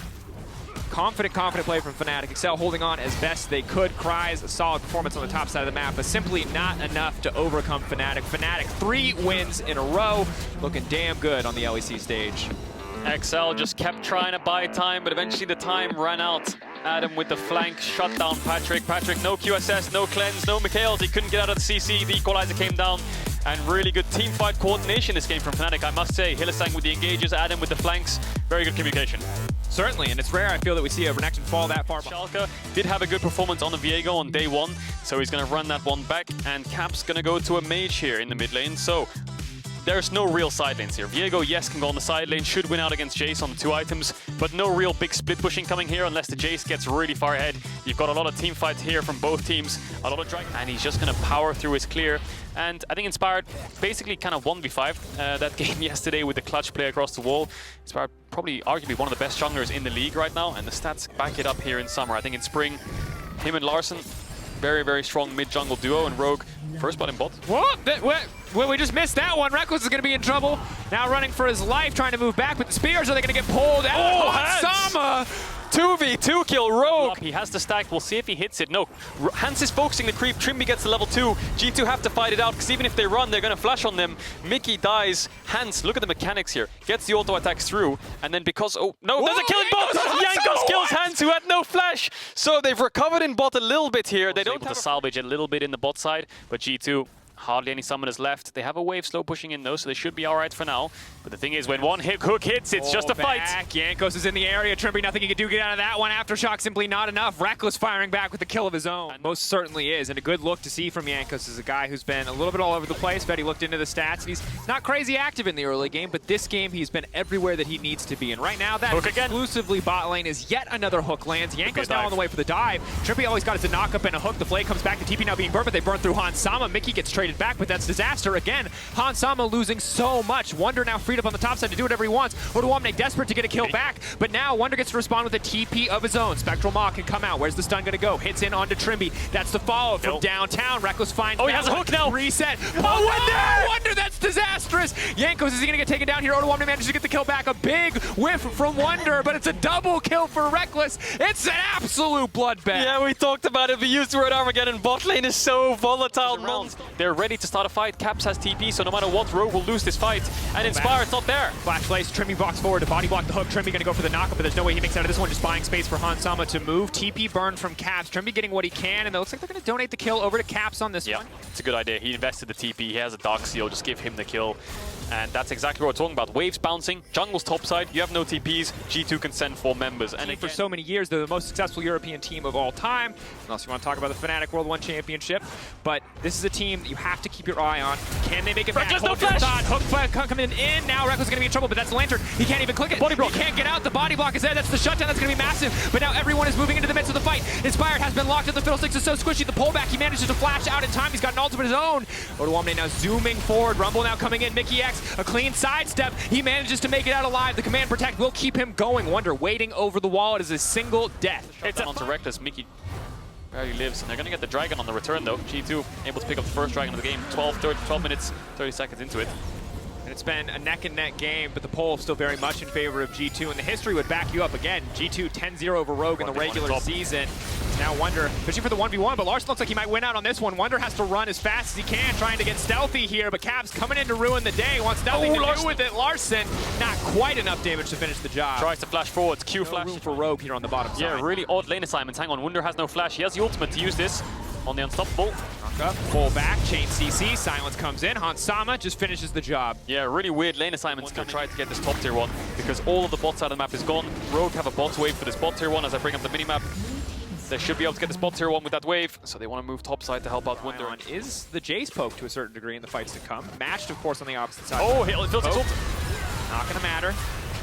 Confident play from Fnatic. Excel holding on as best they could. Cries a solid performance on the top side of the map, but simply not enough to overcome Fnatic. Fnatic 3 wins in a row, looking damn good on the LEC stage. Excel just kept trying to buy time, but eventually the time ran out. Adam with the flank, shut down Patrick. Patrick, no QSS, no cleanse, no Mikhails. He couldn't get out of the CC. The equalizer came down. And really good team fight coordination this game from Fnatic, I must say. Hylissang with the engages, Adam with the flanks. Very good communication. Certainly, and it's rare, I feel, that we see a Renekton fall that far. Schalke did have a good performance on the Viego on day 1, so he's going to run that one back, and Cap's going to go to a mage here in the mid lane. So there's no real side lanes here. Viego, yes, can go on the side lane, should win out against Jace on the 2 items, but no real big split pushing coming here unless the Jace gets really far ahead. You've got a lot of team fights here from both teams, a lot of drag, and he's just going to power through his clear. And I think Inspired basically kind of 1v5 that game yesterday with the clutch play across the wall. Inspired probably arguably one of the best junglers in the league right now, and the stats back it up here in summer. I think in spring, him and Larson, very strong mid-jungle duo, and Rogue, first blood in bot. Whoa, we just missed that one. Reckless is going to be in trouble. Now running for his life, trying to move back with the spears. Are they going to get pulled out? Oh, Sama! 2v2 kill Rogue. He has to stack. We'll see if he hits it. No. Hans is focusing the creep. Trimby gets to level 2. G2 have to fight it out because even if they run, they're going to flash on them. Mickey dies. Hans, look at the mechanics here. Gets the auto attacks through. And then because... Oh, no, there's a kill in bot. Jankos kills Hans, who had no flash. So they've recovered in bot a little bit here. They don't have to salvage a little bit in the bot side. But G2... hardly any summoners left. They have a wave slow pushing in though, so they should be all right for now. But the thing is, when one hook hits, it's just a fight. Jankos is in the area. Trimby, nothing he can do get out of that one. Aftershock simply not enough. Reckless firing back with the kill of his own. Most certainly is, and a good look to see from Jankos is a guy who's been a little bit all over the place. Betty looked into the stats, and he's not crazy active in the early game, but this game he's been everywhere that he needs to be. And right now, that exclusively bot lane is yet another hook lands. Jankos now on the way for the dive. Trimby always got us a knock up and a hook. The flay comes back. The TP now being burnt, but they burn through Hans Sama. Mickey gets traded back, but that's disaster. Again, Hans Sama losing so much. Wonder now freed up on the top side to do whatever he wants. Odoamne desperate to get a kill back, but now Wonder gets to respond with a TP of his own. Spectral Maw can come out. Where's the stun going to go? Hits in onto Trimby. That's the follow from downtown. Reckless finds he has a hook now. Reset. Oh, Wonder, that's disastrous. Jankos, is he going to get taken down here? Odoamne manages to get the kill back. A big whiff from Wonder, but it's a double kill for Reckless. It's an absolute bloodbath. Yeah, we talked about it. We used the word Armageddon. Bot lane is so volatile. They're ready to start a fight. Caps has TP, so no matter what, Rogue will lose this fight. And Inspired's not there. Flash plays, Trimby box forward to body block the hook. Trimby gonna go for the knockup, but there's no way he makes out of this one. Just buying space for Hans Sama to move. TP burn from Caps. Trimby getting what he can, and it looks like they're gonna donate the kill over to Caps on this one. It's a good idea. He invested the TP. He has a Dark Seal. Just give him the kill. And that's exactly what we're talking about. Waves bouncing, jungle's topside, you have no TPs, G2 can send 4 members. And For so many years, they're the most successful European team of all time, unless you want to talk about the Fnatic World 1 Championship. But this is a team that you have to keep your eye on. Can they make it back? Reckless, no flash! Hook flag coming in now. Reckless is going to be in trouble, but that's the Lantern. He can't even click it. Body block. He can't get out. The body block is there. That's the shutdown. That's going to be massive. But now everyone is moving into the midst of the fight. Inspired has been locked in. The Fiddlesticks is so squishy. The pullback, he manages to flash out in time. He's got an ultimate of his own. Odoamne now zooming forward. Rumble now coming in. Mickey X, a clean sidestep. He manages to make it out alive. The command protect will keep him going. Wonder waiting over the wall. It is a single death. It's onto Reckless. Mickey barely lives, and they're going to get the Dragon on the return, though. G2 able to pick up the first Dragon of the game. 12 minutes, 30 seconds into it. And it's been a neck-and-neck game, but the poll still very much in favor of G2, and the history would back you up again. G2 10-0 over Rogue in the regular season. Now Wonder fishing for the 1v1, but Larson looks like he might win out on this one. Wonder has to run as fast as he can, trying to get stealthy here, but Cavs coming in to ruin the day. Wants nothing to do with it. Larson, not quite enough damage to finish the job. Tries to flash forwards, Q flash. Room for Rogue here on the bottom side. Yeah, really odd lane assignments. Hang on, Wunder has no flash. He has the ultimate to use this on the Unstoppable. Up, pull back, chain CC, silence comes in. Hansama just finishes the job. Yeah, really weird lane assignments to try to get this top tier 1 because all of the bot side of the map is gone. Rogue have a bot wave for this bot tier 1 as I bring up the minimap. They should be able to get this bot tier 1 with that wave, so they want to move top side to help out Wunder. Is the Jace poke to a certain degree in the fights to come. Matched, of course, on the opposite side. Oh, he'll ult. Not going to matter.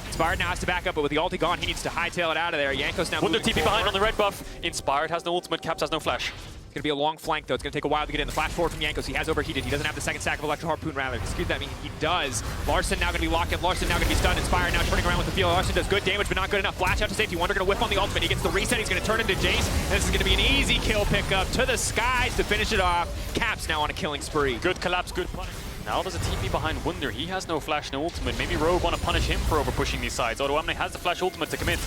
Inspired now has to back up, but with the ulti gone, he needs to hightail it out of there. Yankos now Wunder TP forward. behind on the red buff. Inspired has no ultimate, Caps has no flash. It's going to be a long flank, though. It's going to take a while to get in. The flash forward from Yankos. He has overheated. He doesn't have the second stack of Electro Harpoon, rather. Excuse that, I mean, he does. Larson now going to be locked in. Larson now going to be stunned. Inspired now turning around with the field. Larson does good damage, but not good enough. Flash out to safety. Wonder going to whip on the ultimate. He gets the reset. He's going to turn into Jace. And this is going to be an easy kill pickup to the skies to finish it off. Caps now on a killing spree. Good collapse, good punish. Now there's a TP behind Wunder. He has no flash, no ultimate. Maybe Rogue want to punish him for over pushing these sides. Odoamne has the flash ultimate to commit.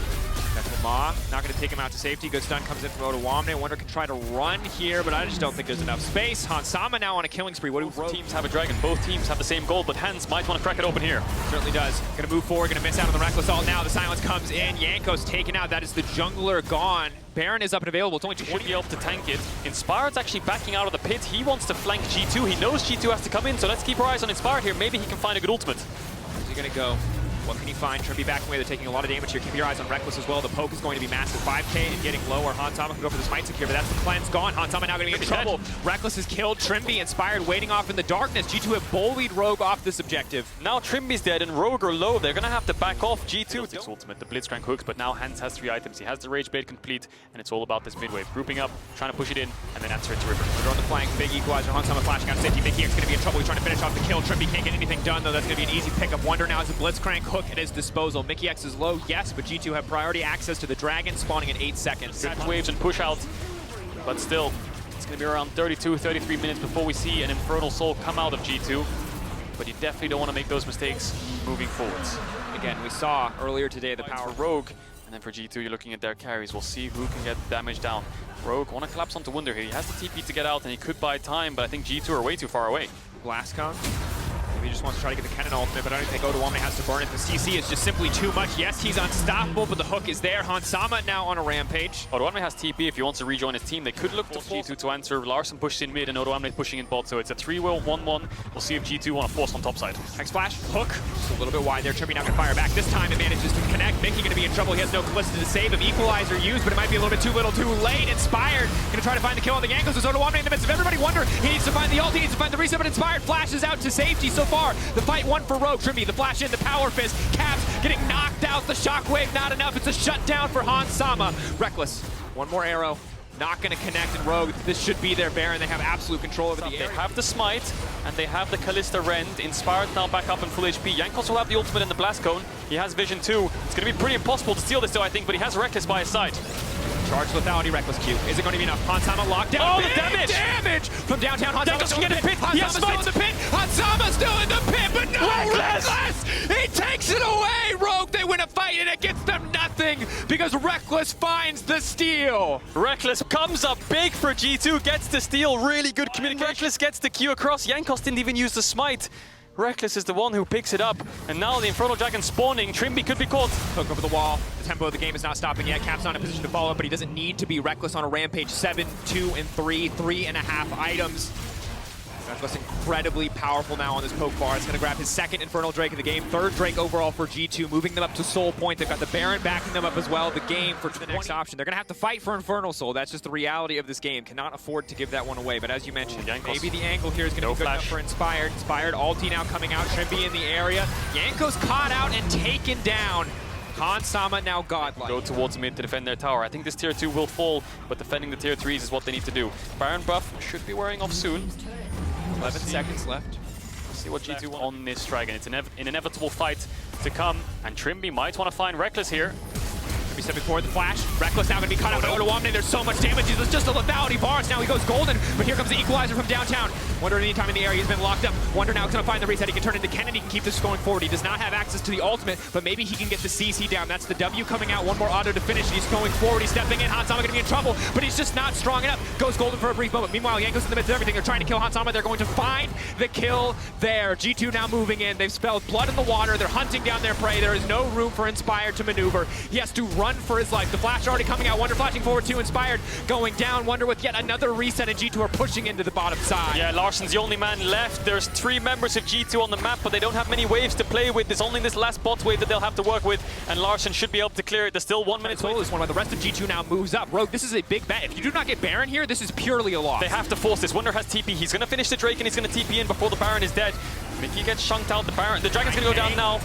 Ma not going to take him out to safety. Good stun comes in from Odoamne. Wonder can try to run here, but I just don't think there's enough space. Hansama now on a killing spree. What do Both teams have a Dragon. Both teams have the same goal, but Hans might want to crack it open here. Certainly does. Going to move forward. Going to miss out on the Reckless ult now. The silence comes in. Yankos taken out. That is the jungler gone. Baron is up and available. It's only 2 Should be able to tank it. Inspired's actually backing out of the pit. He wants to flank G2. He knows G2 has to come in, so let's keep our eyes on Inspired here. Maybe he can find a good ultimate. Where's he going to go? What can he find? Trimby backing away. They're taking a lot of damage here. Keep your eyes on Reckless as well. The poke is going to be massive. 5k and getting lower. Hansama can go for the smite secure, but that's the cleanse gone. Hansama now going to be in trouble. Reckless has killed Trimby. Inspired waiting off in the darkness. G2 have bullied Rogue off this objective. Now Trimby's dead and Rogue are low. They're going to have to back off G2. It's ultimate, the Blitzcrank hooks, but now Hans has 3 items. He has the Rage Blade complete, and it's all about this mid-wave. Grouping up, trying to push it in, and then answer it to River. They're on the flank. Big equalizer. Hansama flashing out safety. Mickey X going to be in trouble. He's trying to finish off the kill. Trimby can't get anything done, though. That's going to be an easy pickup. Wonder now has a Blitzcrank hook at his disposal. Mickey X is low, yes, but G2 have priority access to the Dragon, spawning in 8 seconds. Good waves and push out, but still, it's going to be around 32, 33 minutes before we see an Infernal Soul come out of G2. But you definitely don't want to make those mistakes moving forwards. Again, we saw earlier today the power of Rogue, and then for G2, you're looking at their carries. We'll see who can get damage down. Rogue want to collapse onto Wunder here. He has the TP to get out, and he could buy time, but I think G2 are way too far away. Blast cone. He just wants to try to get the cannon ultimate, but I don't think Odoamne has to burn it. The CC is just simply too much. Yes, he's unstoppable, but the hook is there. Hansama now on a rampage. Odoamne has TP if he wants to rejoin his team. They could look to G2 to answer. Larson pushes in mid and Odoamne pushing in bot, so it's a 3-1-1. We'll see if G2 want to force on top side. X-Flash, hook, just a little bit wide there. Trimby now going to fire back. This time it manages to connect. Mickey going to be in trouble. He has no Callista to save him. Equalizer used, but it might be a little bit too little too late. Inspired, going to try to find the kill on the Yankos. There's Odoamne in the midst of everybody. Wonder, he needs to find the ult, he needs to find the reset, but Inspired flashes out to safety so far. The fight won for Rogue. Trimby, the flash in, the power fist. Caps getting knocked out. The shockwave, not enough. It's a shutdown for Hansama. Reckless, one more arrow. Not going to connect in Rogue. This should be their Baron. They have absolute control over the area. They have the smite, and they have the Callista Rend. Inspired now back up in full HP. Yankos will have the ultimate and the blast cone. He has vision too. It's going to be pretty impossible to steal this though, I think, but he has Reckless by his side. Charge lethality, Reckless Q. Is it going to be enough? Hansama locked down. Oh, the damage! Damage from downtown. Hansama still in the pit. Hansama's still in the pit. Hansama's still in the pit, but no, Reckless! He takes it away. Rogue, they win a fight, and it gets them nothing because Reckless finds the steal. Reckless comes up big for G2, gets the steal. Really good communication. Reckless gets the Q across. Yankos didn't even use the smite. Reckless is the one who picks it up, and now the Infernal Dragon spawning. Trimby could be caught. Hook over the wall. The tempo of the game is not stopping yet. Cap's not in a position to follow, but he doesn't need to be. Reckless on a rampage. 7, 2, and 3. 3.5 items. Drakos incredibly powerful now on this poke bar. It's going to grab his second Infernal Drake of the game, third Drake overall for G2, moving them up to Soul Point. They've got the Baron backing them up as well. The game for the next option. They're going to have to fight for Infernal Soul. That's just the reality of this game. Cannot afford to give that one away. But as you mentioned, maybe the angle here is going to be good enough for Inspired. Inspired ulti now coming out. Trimby in the area. Yanko's caught out and taken down. Hansama now godlike. Go towards mid to defend their tower. I think this tier 2 will fall, but defending the tier 3s is what they need to do. Baron buff should be wearing off soon. 11 seconds left. See what G2 want on this dragon. It's an inevitable fight to come, and Trimby might want to find Reckless here. Be stepping forward, the flash. Reckless now going to be caught out by Odoamne. There's so much damage. He's just a lethality bars. Now he goes golden, but here comes the equalizer from downtown. Wonder any time in the area he's been locked up. Wonder now is going to find the reset. He can turn into Kennen. He can keep this going forward. He does not have access to the ultimate, but maybe he can get the CC down. That's the W coming out. One more auto to finish. He's going forward. He's stepping in. Hansama going to be in trouble, but he's just not strong enough. Goes golden for a brief moment. Meanwhile, Yanko's in the midst of everything. They're trying to kill Hansama. They're going to find the kill there. G2 now moving in. They've spelled blood in the water. They're hunting down their prey. There is no room for Inspired to maneuver. He has to run for his life. The flash already coming out. Wonder flashing forward to Inspired. Going down. Wonder with yet another reset, and G2 are pushing into the bottom side. Yeah, Larsen's the only man left. There's 3 members of G2 on the map, but they don't have many waves to play with. There's only this last bot wave that they'll have to work with, and Larsen should be able to clear it. There's still 1 minute to this one while the rest of G2 now moves up. Rogue, this is a big bet. If you do not get Baron here, this is purely a loss. They have to force this. Wonder has TP. He's going to finish the Drake, and he's going to TP in before the Baron is dead. Mickey gets shunked out. The Dragon's going to go down now.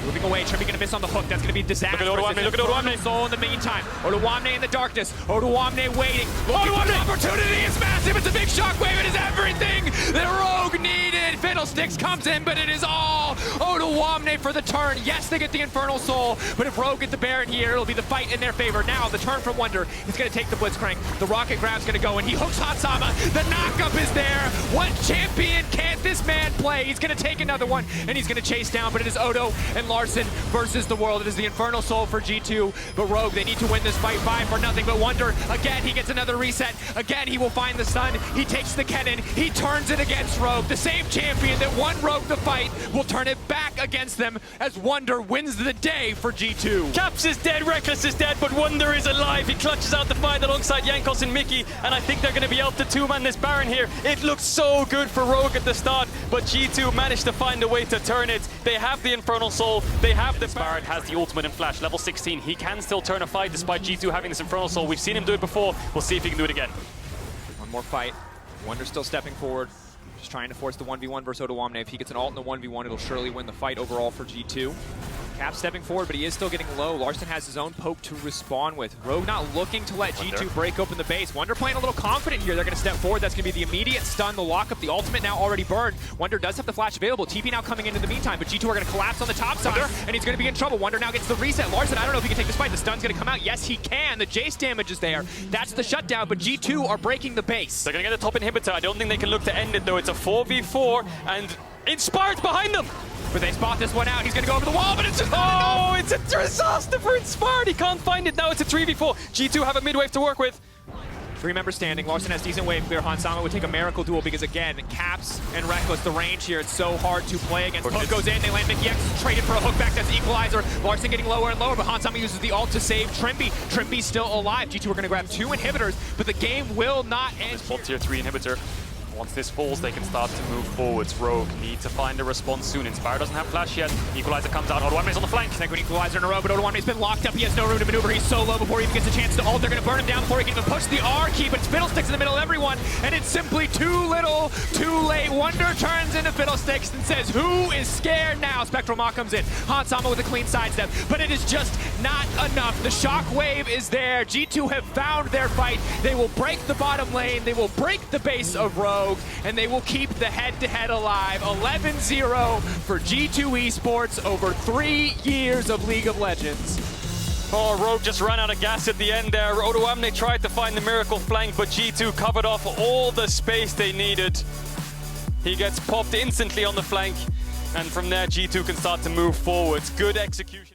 Moving away, Trimby going to miss on the hook. That's going to be disastrous. Look at Odoamne, look at Odoamne. Soul in the meantime. Odoamne in the darkness. Odoamne waiting. Odoamne opportunity is massive. It's a big shockwave. It is everything that Rogue needed. Fiddlesticks comes in, but it is all Odoamne for the turn. Yes, they get the Infernal Soul, but if Rogue get the Baron here, it'll be the fight in their favor. Now, the turn from Wonder is going to take the Blitzcrank. The rocket grab's going to go, and he hooks Hansama. The knockup is there. What champion can't this man play? He's going to take another one, and he's going to chase down, but it is Odo and Larsen versus the world. It is the Infernal Soul for G2, but Rogue, they need to win this fight 5 for nothing. But Wonder, again, he gets another reset. Again, he will find the sun. He takes the Kennen. He turns it against Rogue. The same champion that won Rogue the fight will turn it back against them as Wonder wins the day for G2. Caps is dead, Reckless is dead, but Wonder is alive. He clutches out the fight alongside Jankos and Mickey, and I think they're going to be able to 2-man this Baron here. It looks so good for Rogue at the start, but G2 managed to find a way to turn it. They have the Infernal Soul. They have the Baron, has the ultimate and flash, level 16. He can still turn a fight despite G2 having this Infernal Soul. We've seen him do it before. We'll see if he can do it again. One more fight. Wonder still stepping forward. Just trying to force the 1v1 versus Odoamne. If he gets an ult in the 1v1, it'll surely win the fight overall for G2. Cap stepping forward, but he is still getting low. Larsen has his own poke to respawn with. Rogue not looking to let G2 break open the base. Wonder playing a little confident here. They're going to step forward. That's going to be the immediate stun, the lockup, the ultimate now already burned. Wonder does have the flash available. TP now coming in the meantime, but G2 are going to collapse on the top side, and he's going to be in trouble. Wonder now gets the reset. Larsen, I don't know if he can take this fight. The stun's going to come out. Yes, he can. The Jace damage is there. That's the shutdown, but G2 are breaking the base. They're going to get the top inhibitor. I don't think they can look to end it, though. It's a 4v4, and Inspired's behind them. But they spot this one out. He's going to go over the wall, but it's just oh, it's a disaster for Inspired. He can't find it. Now it's a 3v4. G2 have a mid-wave to work with. 3 members standing. Larsen has decent wave clear. Hansama would take a miracle duel because, again, Caps and Reckless, the range here, it's so hard to play against. Hook goes in. They land Mickey X, traded for a hook back. That's the equalizer. Larsen getting lower and lower, but Hansama uses the ult to save Trimby. Trimby's still alive. G2 are going to grab 2 inhibitors, but the game will not end. This tier 3 inhibitor. Once this falls, they can start to move forwards. Rogue need to find a response soon. Inspire doesn't have flash yet. Equalizer comes out. Odoamne's on the flank. Second equalizer in a row, but Odoamne's been locked up. He has no room to maneuver. He's so low before he even gets a chance to ult. They're going to burn him down before he can even push the R key, but it's Fiddlesticks in the middle of everyone, and it's simply too little, too late. Wonder turns into Fiddlesticks and says, who is scared now? Spectral Maw comes in. Hansama with a clean sidestep, but it is just not enough. The shockwave is there. G2 have found their fight. They will break the bottom lane. They will break the base of Rogue, and they will keep the head-to-head alive. 11-0 for G2 Esports over 3 years of League of Legends. Oh, Rogue just ran out of gas at the end there. Odoamne tried to find the miracle flank, but G2 covered off all the space they needed. He gets popped instantly on the flank, and from there G2 can start to move forwards. Good execution.